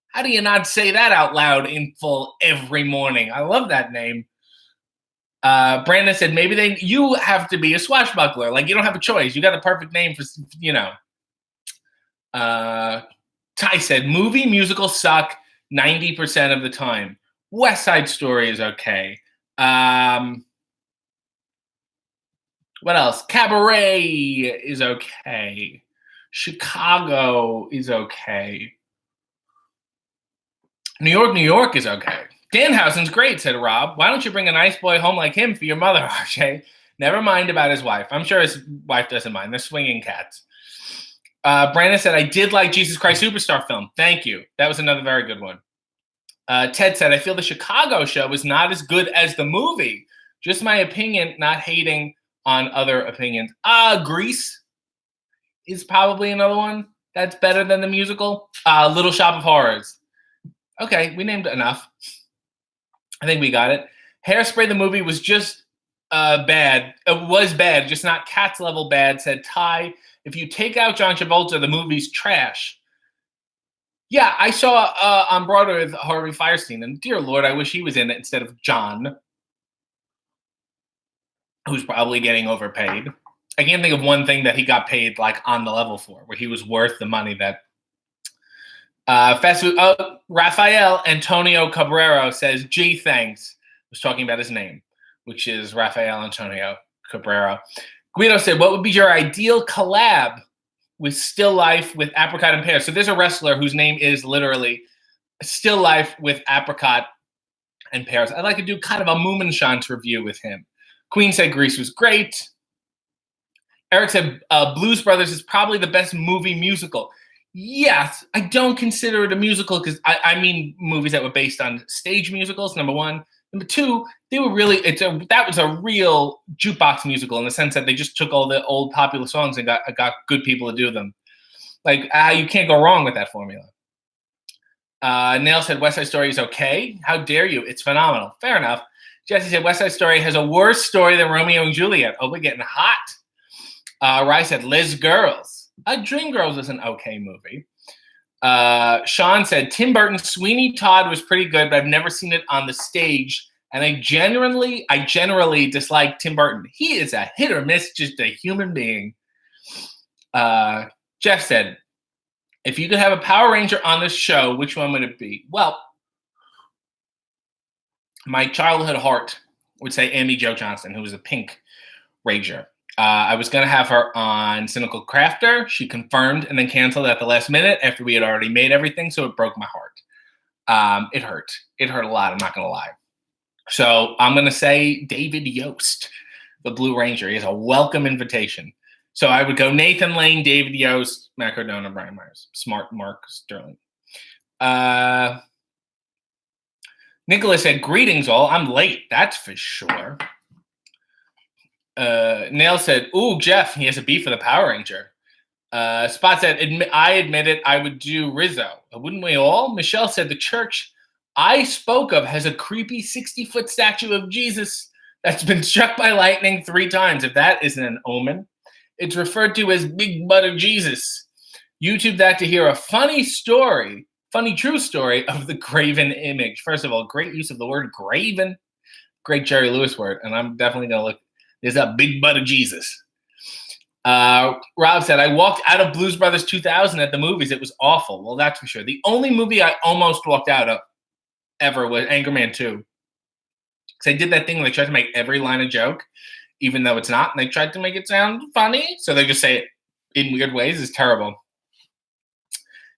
How do you not say that out loud in full every morning? I love that name. Brandon said, maybe you have to be a swashbuckler. Like, you don't have a choice. You got the perfect name for, Ty said, movie musicals suck 90% of the time. West Side Story is okay. What else? Cabaret is okay. Chicago is okay. New York is okay. Danhausen's great, said Rob. Why don't you bring a nice boy home like him for your mother, RJ? Never mind about his wife. I'm sure his wife doesn't mind. They're swinging cats. Brandon said, I did like Jesus Christ Superstar film. Thank you. That was another very good one. Ted said, I feel the Chicago show was not as good as the movie. Just my opinion, not hating on other opinions. Grease is probably another one that's better than the musical. Little Shop of Horrors. Okay, we named enough. I think we got it. Hairspray, the movie, was just bad. It was bad, just not Cats level bad, said Ty. If you take out John Travolta, the movie's trash. Yeah, I saw on Broadway with Harvey Fierstein, and dear Lord, I wish he was in it instead of John, who's probably getting overpaid. I can't think of one thing that he got paid like on the level for, where he was worth the money that. Fast food. Rafael Antonio Cabrero says, "Gee, thanks." Was talking about his name, which is Rafael Antonio Cabrero. Guido said, "What would be your ideal collab with Still Life with Apricot and Pear?" So there's a wrestler whose name is literally Still Life with Apricot and Pears. I'd like to do kind of a Moominshans review with him. Queen said Grease was great. Eric said Blues Brothers is probably the best movie musical. Yes, I don't consider it a musical because I mean movies that were based on stage musicals, number one. Number two, they were really that was a real jukebox musical in the sense that they just took all the old popular songs and got good people to do them. Like you can't go wrong with that formula. Nail said West Side Story is okay. How dare you? It's phenomenal. Fair enough. Jesse said West Side Story has a worse story than Romeo and Juliet. Oh, we're getting hot. Rye said Liz Girls. Dreamgirls is an okay movie. Sean said Tim Burton's Sweeney Todd was pretty good, but I've never seen it on the stage. And I generally dislike Tim Burton. He is a hit or miss, just a human being. Jeff said, if you could have a Power Ranger on this show, which one would it be? Well, my childhood heart would say Amy Jo Johnson, who was a Pink Ranger. I was going to have her on Cynical Crafter. She confirmed and then canceled at the last minute after we had already made everything, so it broke my heart. It hurt. It hurt a lot, I'm not going to lie. So I'm going to say David Yost, the Blue Ranger. He has a welcome invitation. So I would go Nathan Lane, David Yost, Matt Cardona, Brian Myers. Smart Mark Sterling. Nicholas said, greetings all. I'm late, that's for sure. Nail said, ooh, Jeff, he has a beef with a Power Ranger. Spot said, I admit it, I would do Rizzo. Wouldn't we all? Michelle said, the church I spoke of has a creepy 60-foot statue of Jesus that's been struck by lightning 3 times. If that isn't an omen. It's referred to as Big Butt of Jesus. YouTube that to hear a funny true story of the graven image. First of all, great use of the word graven. Great Jerry Lewis word. And I'm definitely going to look. There's a Big Butt of Jesus. Rob said, I walked out of Blues Brothers 2000 at the movies. It was awful. Well, that's for sure. The only movie I almost walked out of ever was Anchorman 2. Because I did that thing where they tried to make every line a joke, even though it's not. And they tried to make it sound funny. So they just say it in weird ways. It's terrible.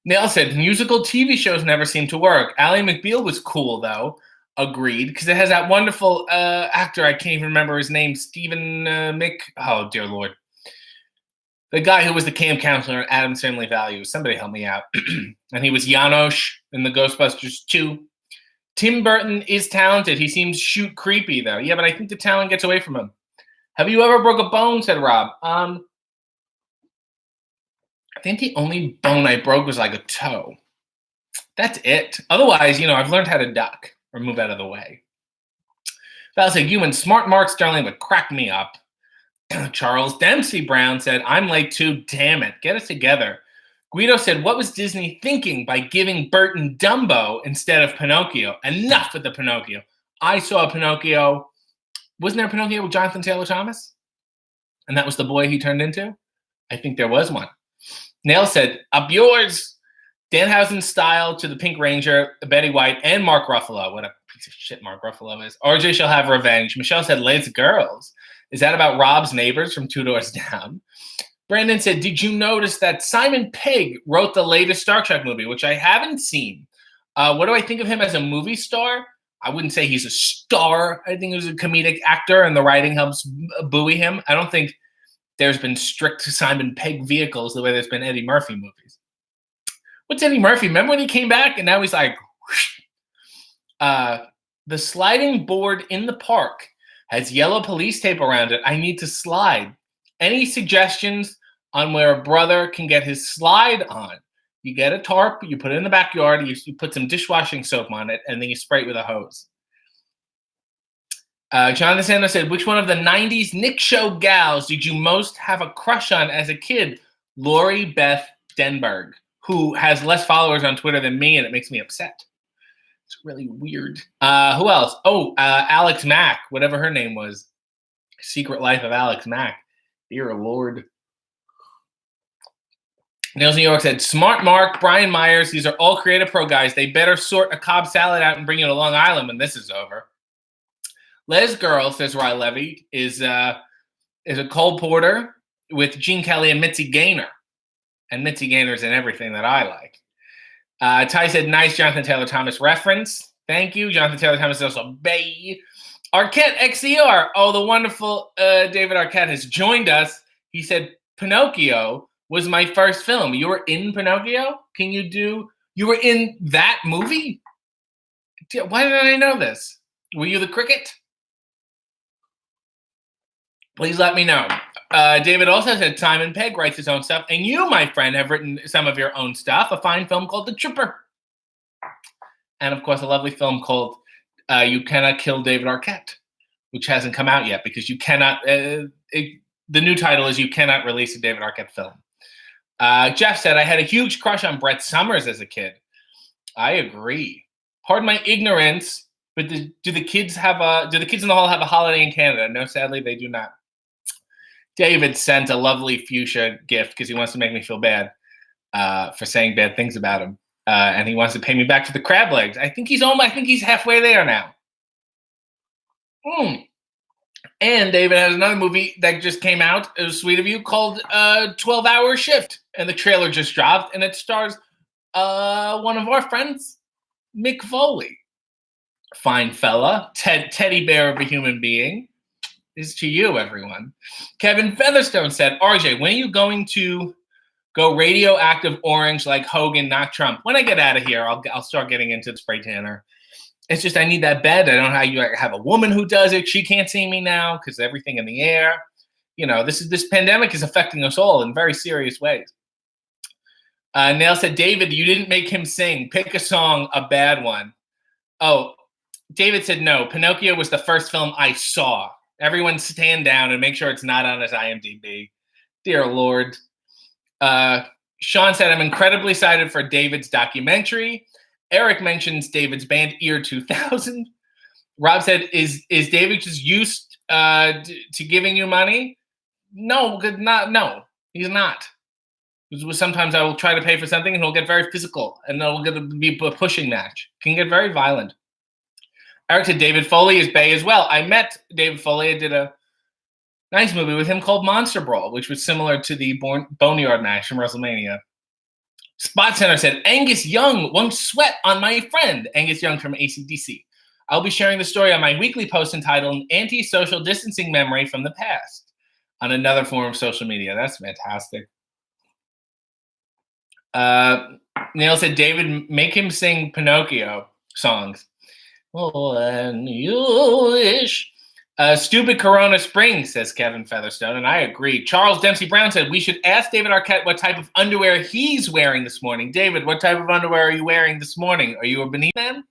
Nail said, musical TV shows never seem to work. Ally McBeal was cool, though. Agreed. Because it has that wonderful actor. I can't even remember his name. Stephen Oh, dear Lord. The guy who was the camp counselor in Addams Family Values. Somebody help me out. And he was Janosch in the Ghostbusters 2. Tim Burton is talented. He seems shoot creepy, though. Yeah, but I think the talent gets away from him. Have you ever broke a bone, said Rob. I think the only bone I broke was like a toe. That's it. Otherwise, I've learned how to duck or move out of the way. Val said, you and Smart Mark Sterling would crack me up. Charles Dempsey Brown said, I'm late too. Damn it. Get it together. Guido said, what was Disney thinking by giving Burton Dumbo instead of Pinocchio? Enough with the Pinocchio. I saw a Pinocchio. Wasn't there a Pinocchio with Jonathan Taylor Thomas? And that was the boy he turned into? I think there was one. Nail said, up yours. Danhausen style to the Pink Ranger, Betty White, and Mark Ruffalo. What a piece of shit Mark Ruffalo is. RJ shall have revenge. Michelle said, Liz Girls. Is that about Rob's neighbors from 2 Doors Down? Brandon said, did you notice that Simon Pegg wrote the latest Star Trek movie, which I haven't seen? What do I think of him as a movie star? I wouldn't say he's a star. I think he's a comedic actor, and the writing helps buoy him. I don't think there's been strict Simon Pegg vehicles the way there's been Eddie Murphy movies. What's Eddie Murphy? Remember when he came back and now he's like, whoosh. The sliding board in the park has yellow police tape around it. I need to slide. Any suggestions on where a brother can get his slide on? You get a tarp, you put it in the backyard, you put some dishwashing soap on it, and then you spray it with a hose. Jonathan Sanders said, which one of the 90s Nick Show gals did you most have a crush on as a kid? Lori Beth Denberg, who has less followers on Twitter than me, and it makes me upset. It's really weird. Who else? Oh, Alex Mack, whatever her name was. Secret Life of Alex Mack. Dear Lord. Nails New York said, Smart Mark, Brian Myers, these are all Creative Pro guys. They better sort a Cobb salad out and bring you to Long Island when this is over. Les Girl, says Rye Levy, is a Cole Porter with Gene Kelly and Mitzi Gaynor. And Mitzi Gaynor's in everything that I like. Ty said, nice Jonathan Taylor Thomas reference. Thank you. Jonathan Taylor Thomas is also Bay. Arquette XCR. Oh, the wonderful David Arquette has joined us. He said, Pinocchio was my first film. You were in Pinocchio? You were in that movie? Why didn't I know this? Were you the cricket? Please let me know. David also said Simon Pegg writes his own stuff, and you, my friend, have written some of your own stuff. A fine film called The Tripper, and of course, a lovely film called You Cannot Kill David Arquette, which hasn't come out yet because you cannot. The new title is You Cannot Release a David Arquette Film. Jeff said I had a huge crush on Brett Summers as a kid. I agree. Pardon my ignorance, but do the kids in the hall have a holiday in Canada? No, sadly, they do not. David sent a lovely fuchsia gift because he wants to make me feel bad for saying bad things about him, and he wants to pay me back for the crab legs. I think he's halfway there now. And David has another movie that just came out. It was sweet of you, called 12-Hour Shift, and the trailer just dropped, and it stars one of our friends, Mick Foley. Fine fella, teddy bear of a human being. Is to you, everyone. Kevin Featherstone said, RJ, when are you going to go radioactive orange like Hogan, not Trump? When I get out of here, I'll start getting into the spray tanner. It's just I need that bed. I don't know how you have a woman who does it. She can't see me now because everything in the air. You know, this pandemic is affecting us all in very serious ways. Nail said, David, you didn't make him sing. Pick a song, a bad one. Oh, David said, no, Pinocchio was the first film I saw. Everyone stand down and make sure it's not on his IMDb. Dear Lord. Sean said, I'm incredibly excited for David's documentary. Eric mentions David's band, Ear 2000. Rob said, is David just used to giving you money? No, he's not. Sometimes I will try to pay for something and he'll get very physical and it'll get to be a pushing match. Can get very violent. Eric said David Foley is Bay as well. I met David Foley. I did a nice movie with him called Monster Brawl, which was similar to the Boneyard match from WrestleMania. Spot Center said, Angus Young won't sweat on my friend. Angus Young from AC/DC. I'll be sharing the story on my weekly post entitled Anti-Social Distancing Memory from the Past on another form of social media. That's fantastic. Neil said, David, make him sing Pinocchio songs. Oh, and you wish. Stupid Corona Springs, says Kevin Featherstone, and I agree. Charles Dempsey Brown said, we should ask David Arquette what type of underwear he's wearing this morning. David, what type of underwear are you wearing this morning? Are you a beneath man? Are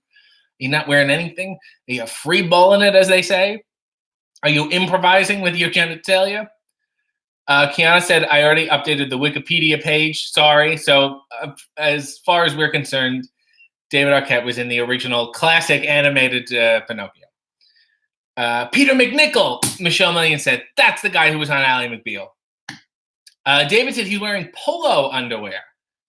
you not wearing anything? Are you free balling it, as they say? Are you improvising with your genitalia? Kiana said, I already updated the Wikipedia page. Sorry. So as far as we're concerned, David Arquette was in the original classic animated Pinocchio. Peter McNichol, Michelle Million said, that's the guy who was on Ally McBeal. David said he's wearing polo underwear.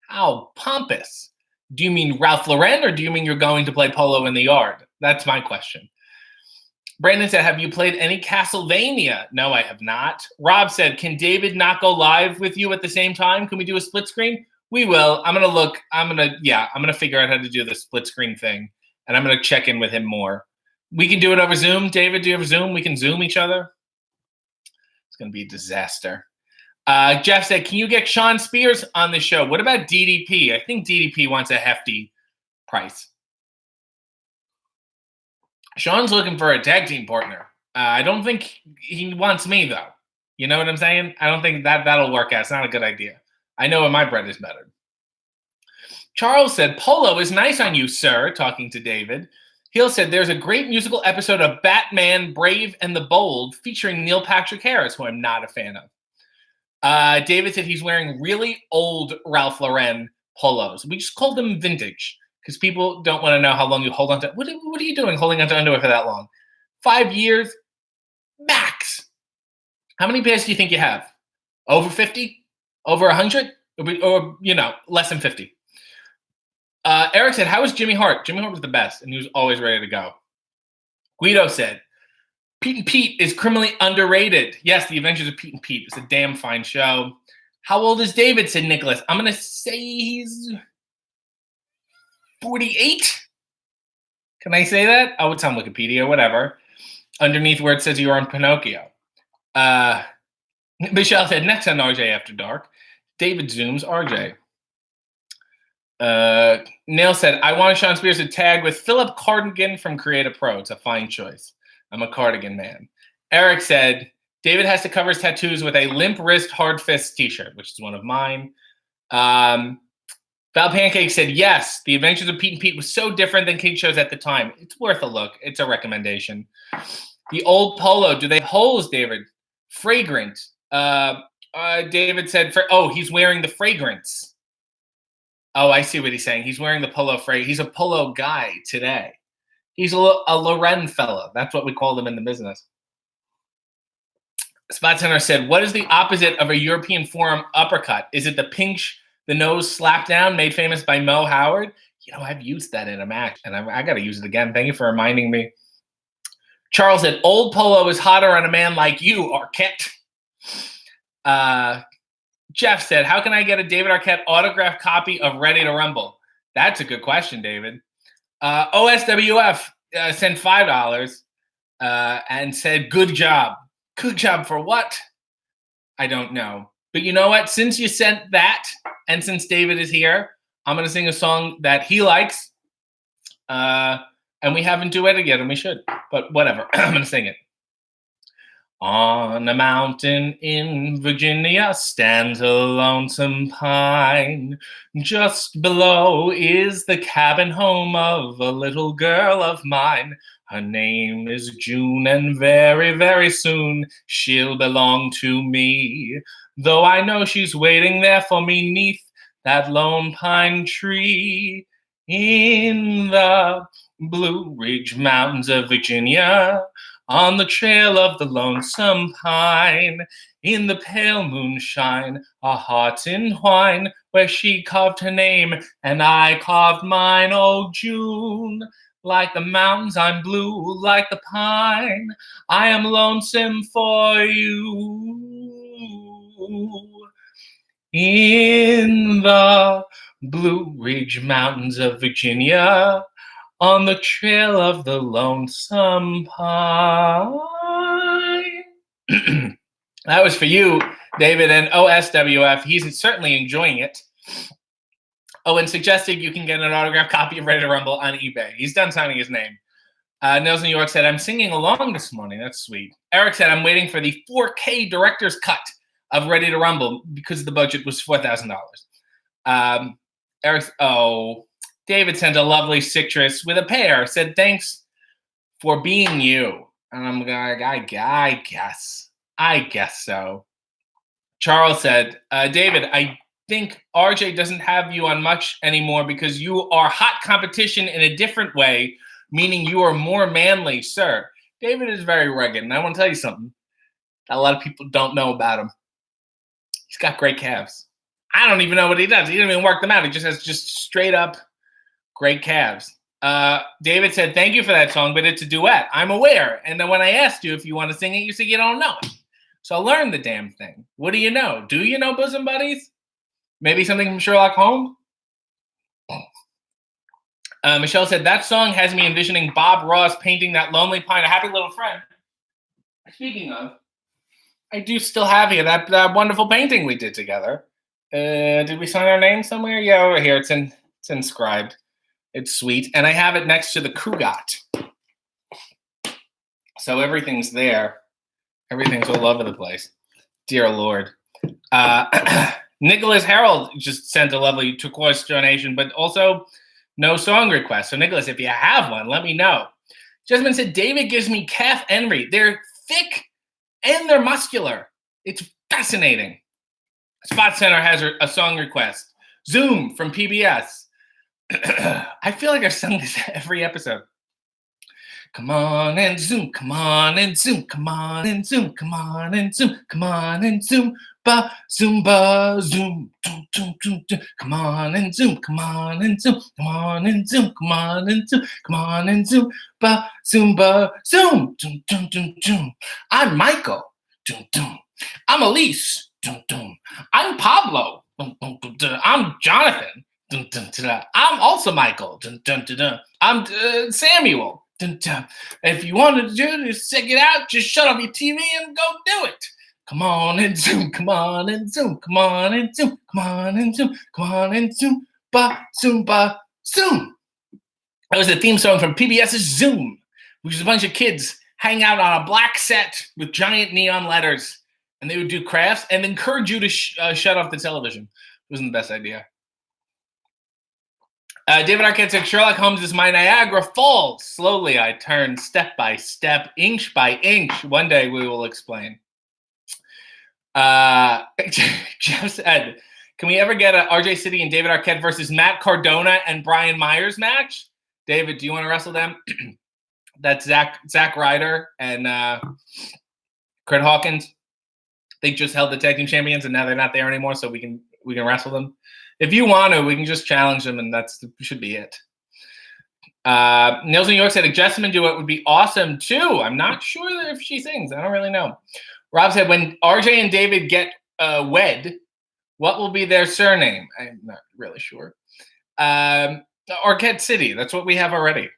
How pompous. Do you mean Ralph Lauren or do you mean you're going to play polo in the yard? That's my question. Brandon said, have you played any Castlevania? No, I have not. Rob said, can David not go live with you at the same time? Can we do a split screen? We will. I'm gonna look. I'm gonna figure out how to do the split screen thing, and I'm gonna check in with him more. We can do it over Zoom. David, do you have Zoom? We can Zoom each other. It's gonna be a disaster. Jeff said, "Can you get Sean Spears on the show? What about DDP? I think DDP wants a hefty price." Sean's looking for a tag team partner. I don't think he wants me though. You know what I'm saying? I don't think that'll work out. It's not a good idea. I know where my bread is buttered. Charles said, "Polo is nice on you, sir," talking to David. Hill said, "There's a great musical episode of Batman, Brave and the Bold featuring Neil Patrick Harris, who I'm not a fan of." David said he's wearing really old Ralph Lauren polos. We just called them vintage because people don't want to know how long you hold on to. What are you doing holding on to underwear for that long? 5 years max. How many pairs do you think you have? Over 50? Over 100? Or less than 50? Eric said, "How was Jimmy Hart?" Jimmy Hart was the best, and he was always ready to go. Guido said, "Pete and Pete is criminally underrated." Yes, The Adventures of Pete and Pete. It's a damn fine show. "How old is David?" said Nicholas. I'm going to say he's 48. Can I say that? Oh, it's on Wikipedia, whatever. Underneath where it says you're on Pinocchio. Michelle said, "Next on RJ After Dark, David Zooms RJ." Neil said, "I want Sean Spears to tag with Philip Cardigan from Creative Pro. It's a fine choice. I'm a cardigan man." Eric said, "David has to cover his tattoos with a limp wrist, hard fist t-shirt," which is one of mine. Val Pancake said, "Yes, The Adventures of Pete and Pete was so different than kid shows at the time. It's worth a look. It's a recommendation." The old polo, do they have holes, David? Fragrant. David said, he's wearing the fragrance. Oh, I see what he's saying. He's wearing the polo He's a polo guy today. He's a Loren fella. That's what we call them in the business. Spot Center said, "What is the opposite of a European forum uppercut? Is it the pinch, the nose slap down made famous by Mo Howard?" I've used that in a match, and I got to use it again. Thank you for reminding me. Charles said, "Old polo is hotter on a man like you, Arquette." Jeff said, "How can I get a David Arquette autographed copy of Ready to Rumble?" That's a good question, David. OSWF sent $5 and said, "Good job." Good job for what? I don't know. But you know what? Since you sent that, and since David is here, I'm going to sing a song that he likes. And we haven't duetted yet, and we should. But whatever. I'm going to sing it. "On a mountain in Virginia stands a lonesome pine. Just below is the cabin home of a little girl of mine. Her name is June, and very, very soon she'll belong to me. Though I know she's waiting there for me 'neath that lone pine tree. In the Blue Ridge Mountains of Virginia, on the trail of the lonesome pine, in the pale moonshine, our hearts entwine, where she carved her name and I carved mine. Oh, June, like the mountains I'm blue, like the pine, I am lonesome for you. In the Blue Ridge Mountains of Virginia, on the trail of the lonesome pine." That was for you, David, and OSWF. He's certainly enjoying it. Oh, and suggested you can get an autographed copy of Ready to Rumble on eBay. He's done signing his name. Nels New York said, "I'm singing along this morning." That's sweet. Eric said, "I'm waiting for the 4K director's cut of Ready to Rumble because the budget was $4,000. David sent a lovely citrus with a pear, said, "Thanks for being you." And I'm like, I guess so. Charles said, "David, I think RJ doesn't have you on much anymore because you are hot competition in a different way, meaning you are more manly, sir." David is very rugged, and I want to tell you something that a lot of people don't know about him. He's got great calves. I don't even know what he does. He doesn't even work them out. He just has straight up great calves. David said, "Thank you for that song, but it's a duet." I'm aware. And then when I asked you if you want to sing it, you said you don't know it. So learn the damn thing. What do you know? Do you know Bosom Buddies? Maybe something from Sherlock Holmes? Michelle said, that song has me envisioning Bob Ross painting that lonely pine, a happy little friend. Speaking of, I do still have here that wonderful painting we did together. Did we sign our name somewhere? Yeah, over here. It's inscribed. It's sweet. And I have it next to the Kugat. So everything's there. Everything's all over the place. Dear Lord. Nicholas Harold just sent a lovely turquoise donation, but also no song request. So Nicholas, if you have one, let me know. Jasmine said, David gives me calf envy. They're thick and they're muscular. It's fascinating. Spot Center has a song request. Zoom from PBS. I feel like I've sung this every episode. Come on and zoom, come on and zoom, come on and zoom, come on and zoom, come on and zoom, ba zoomba zoom, zoom, zoom, zoom, zoom. Come on and zoom, come on and zoom, come on and zoom, come on and zoom, come on and zoom, ba zoomba zoom, zoom, zoom, zoom, zoom. I'm Michael, zoom, zoom. I'm Elise, zoom, zoom. I'm Pablo, zoom, zoom, zoom, zoom. I'm Jonathan. Dun, dun, dun, dun. I'm also Michael. Dun, dun, dun, dun. I'm Samuel. Dun, dun. If you want to do it, just check it out. Just shut off your TV and go do it. Come on and zoom. Come on and zoom. Come on and zoom. Come on and zoom. Come on and zoom. Ba zoom ba zoom. That was the theme song from PBS's Zoom, which is a bunch of kids hang out on a black set with giant neon letters, and they would do crafts and encourage you to shut off the television. It wasn't the best idea. David Arquette said, Sherlock Holmes is my Niagara Falls. Slowly I turn, step by step, inch by inch. One day we will explain. Jeff said, can we ever get a RJ City and David Arquette versus Matt Cardona and Brian Myers match? David, do you want to wrestle them? That's Zack Ryder and Curt Hawkins. They just held the tag team champions, and now they're not there anymore, so we can wrestle them. If you want to, we can just challenge them, and that should be it. Nils New York said a Jessamine duet would be awesome too. I'm not sure if she sings. I don't really know. Rob said, when RJ and David get wed, what will be their surname? I'm not really sure. Arquette City. That's what we have already.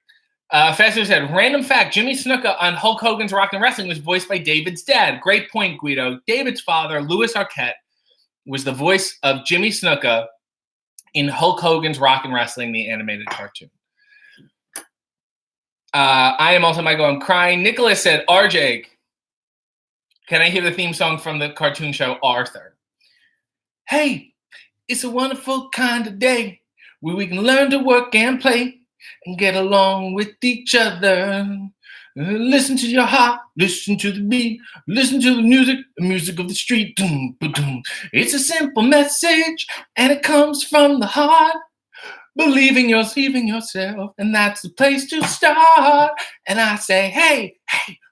Fester said, random fact, Jimmy Snuka on Hulk Hogan's Rock and Wrestling was voiced by David's dad. Great point, Guido. David's father, Louis Arquette, was the voice of Jimmy Snuka in Hulk Hogan's Rock and Wrestling, the animated cartoon. I am also Michael. I'm crying. Nicholas said, RJ, can I hear the theme song from the cartoon show Arthur? Hey, it's a wonderful kind of day where we can learn to work and play and get along with each other. Listen to your heart, listen to the beat, listen to the music of the street. Doom, ba-doom. It's a simple message, and it comes from the heart. Believing yourself, and that's the place to start. And I say, hey,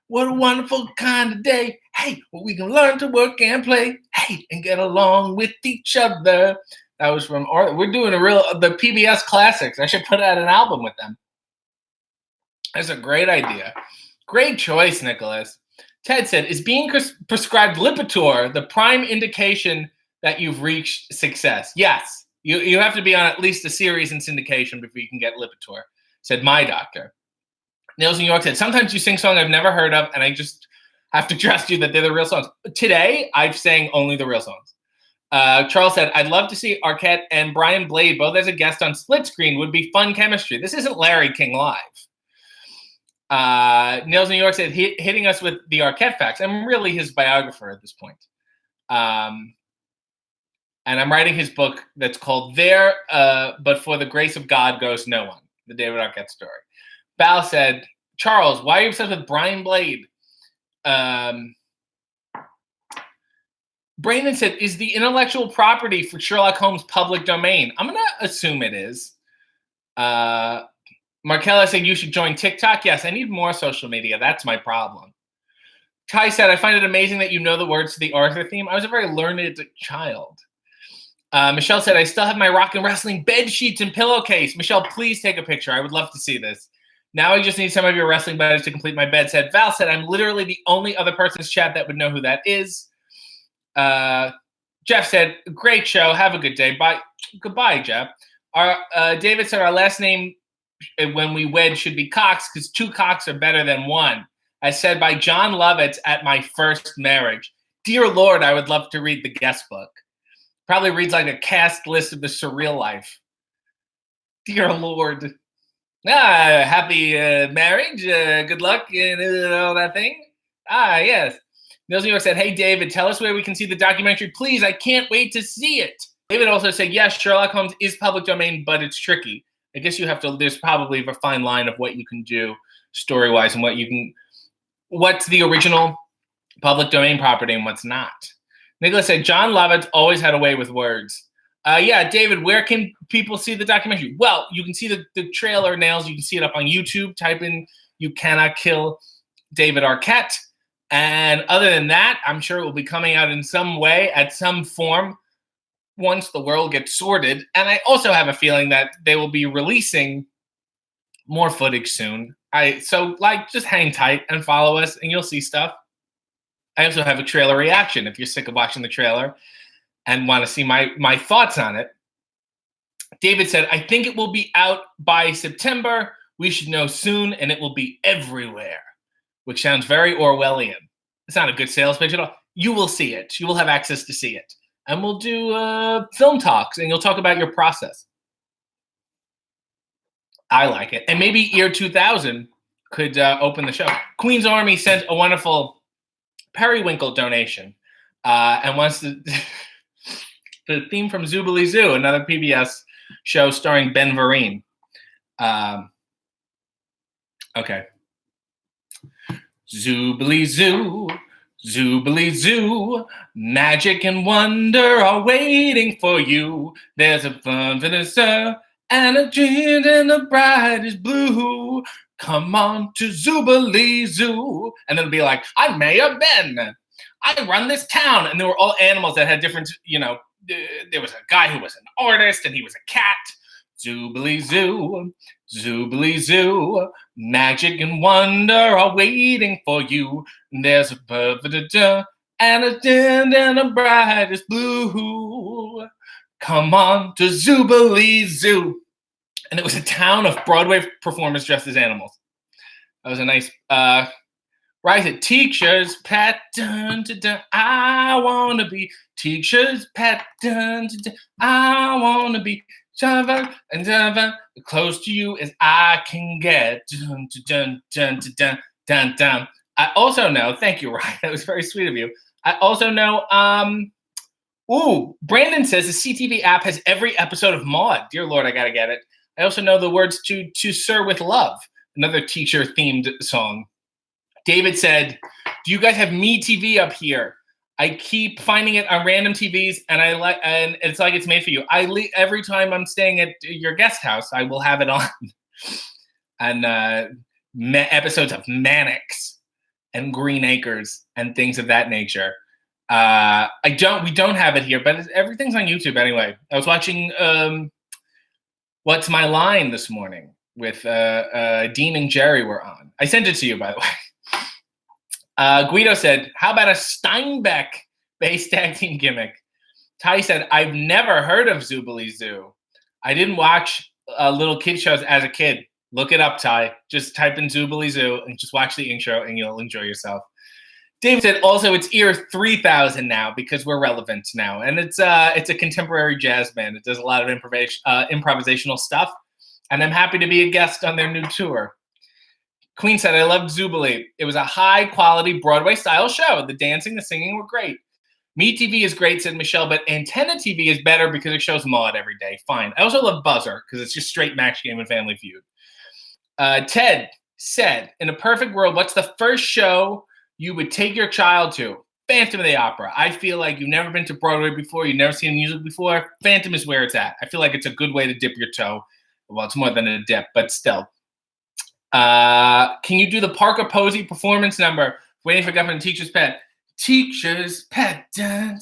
what a wonderful kind of day. Hey, well, we can learn to work and play. Hey, and get along with each other. That was from Arthur. We're doing the PBS classics. I should put out an album with them. That's a great idea. Great choice, Nicholas. Ted said, is being prescribed Lipitor the prime indication that you've reached success? Yes. You have to be on at least a series in syndication before you can get Lipitor, said my doctor. Nils New York said, sometimes you sing songs I've never heard of, and I just have to trust you that they're the real songs. Today, I've sang only the real songs. Charles said, I'd love to see Arquette and Brian Blade both as a guest on Split Screen. Would be fun chemistry. This isn't Larry King Live. Nils New York said, hitting us with the Arquette facts. I'm really his biographer at this point. And I'm writing his book that's called There, But For the Grace of God Goes No One, the David Arquette story. Bal said, Charles, why are you obsessed with Brian Blade? Brandon said, is the intellectual property for Sherlock Holmes public domain? I'm going to assume it is. Markella said, you should join TikTok. Yes, I need more social media. That's my problem. Ty said, I find it amazing that you know the words to the Arthur theme. I was a very learned child. Michelle said, I still have my rock and wrestling bed sheets and pillowcase. Michelle, please take a picture. I would love to see this. Now I just need some of your wrestling buddies to complete my bed set. Val said, I'm literally the only other person's chat that would know who that is. Jeff said, great show. Have a good day. Bye. Goodbye, Jeff. David said, our last name when we wed should be Cox because two cocks are better than one. As said by John Lovitz at my first marriage. Dear Lord, I would love to read the guest book. Probably reads like a cast list of the surreal life. Dear Lord. Happy marriage. Good luck and all that thing. Yes. Nils New York said, hey, David, tell us where we can see the documentary. Please, I can't wait to see it. David also said, yes, Sherlock Holmes is public domain, but it's tricky. I guess you have to, there's probably a fine line of what you can do story-wise and what's the original public domain property and what's not. Nicholas said, John Lovitz always had a way with words. Yeah, David, where can people see the documentary? Well, you can see the trailer, Nails. You can see it up on YouTube. Type in You Cannot Kill David Arquette. And other than that, I'm sure it will be coming out in some way, at some form, once the world gets sorted. And I also have a feeling that they will be releasing more footage soon. So just hang tight and follow us and you'll see stuff. I also have a trailer reaction if you're sick of watching the trailer and want to see my thoughts on it. David said, I think it will be out by September. We should know soon and it will be everywhere, which sounds very Orwellian. It's not a good sales pitch at all. You will see it. You will have access to see it. And we'll do film talks and you'll talk about your process. I like it. And maybe year 2000 could open the show. Queen's Army sent a wonderful periwinkle donation and wants the theme from Zoobilee Zoo, another PBS show starring Ben Vereen. Okay. Zoobilee Zoo, Zoobilee Zoo, magic and wonder are waiting for you. There's a fun Vanessa and a dream and the brightest blue. Come on to Zoobilee Zoo. And it'll be like, I'm Mayor Ben. I run this town. And there were all animals that had different, there was a guy who was an artist and he was a cat. Zoobilee Zoo, Zoobilee Zoo, magic and wonder are waiting for you. There's a and a din and a brightest blue. Come on to Zoobilee Zoo. And it was a town of Broadway performers dressed as animals. That was a nice, rise at teacher's pet. Dun, dun, dun, I want to be teacher's pet. Dun, dun, dun, I want to be Java and Java, close to you as I can get. Dun, dun, dun, dun, dun, dun, dun. I also know, thank you, Ryan. That was very sweet of you. I also know, Brandon says the CTV app has every episode of Maude. Dear Lord, I gotta get it. I also know the words to Sir with Love, another teacher-themed song. David said, do you guys have Me TV up here? I keep finding it on random TVs, and and it's like it's made for you. Every time I'm staying at your guest house, I will have it on. And episodes of Mannix and Green Acres and things of that nature. We don't have it here, but everything's on YouTube anyway. I was watching What's My Line this morning with Dean and Jerry were on. I sent it to you, by the way. Guido said, how about a Steinbeck-based tag team gimmick? Ty said, I've never heard of Zoobilee Zoo. I didn't watch little kid shows as a kid. Look it up, Ty. Just type in Zoobilee Zoo and just watch the intro and you'll enjoy yourself. David said, also, it's Ear 3000 now because we're relevant now. And it's a contemporary jazz band. It does a lot of improvisational stuff. And I'm happy to be a guest on their new tour. Queen said, I loved Zoobilee. It was a high-quality Broadway-style show. The dancing, the singing were great. Me TV is great, said Michelle, but Antenna TV is better because it shows Maude every day. Fine. I also love Buzzer because it's just straight Max Game and Family Feud. Ted said, in a perfect world, what's the first show you would take your child to? Phantom of the Opera. I feel like you've never been to Broadway before. You've never seen music before. Phantom is where it's at. I feel like it's a good way to dip your toe. Well, it's more than a dip, but still. Can you do the Parker Posey performance number? Waiting for Government Teacher's Pet. Teacher's Pet. Dun, dun,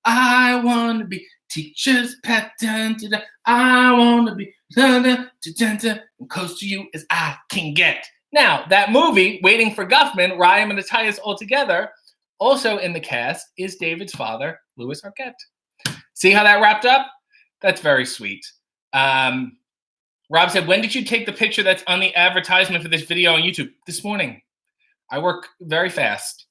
I want to be teacher's pet. Dun, dun, dun, I want to be dun, dun, dun, dun, close to you as I can get. Now, that movie, Waiting for Guffman, Ryan and Matthias all together, also in the cast is David's father, Louis Arquette. See how that wrapped up? That's very sweet. Rob said, when did you take the picture that's on the advertisement for this video on YouTube? This morning. I work very fast.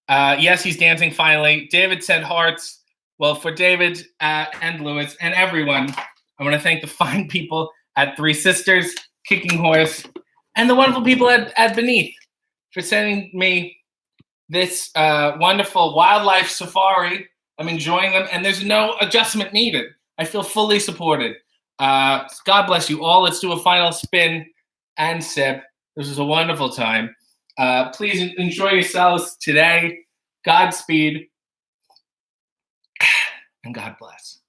Yes, he's dancing finally. David said hearts. Well, for David and Lewis and everyone, I want to thank the fine people at Three Sisters, Kicking Horse, and the wonderful people at Beneath for sending me this wonderful wildlife safari. I'm enjoying them, and there's no adjustment needed. I feel fully supported. God bless you all. Let's do a final spin and sip. This was a wonderful time. Please enjoy yourselves today. Godspeed, and God bless.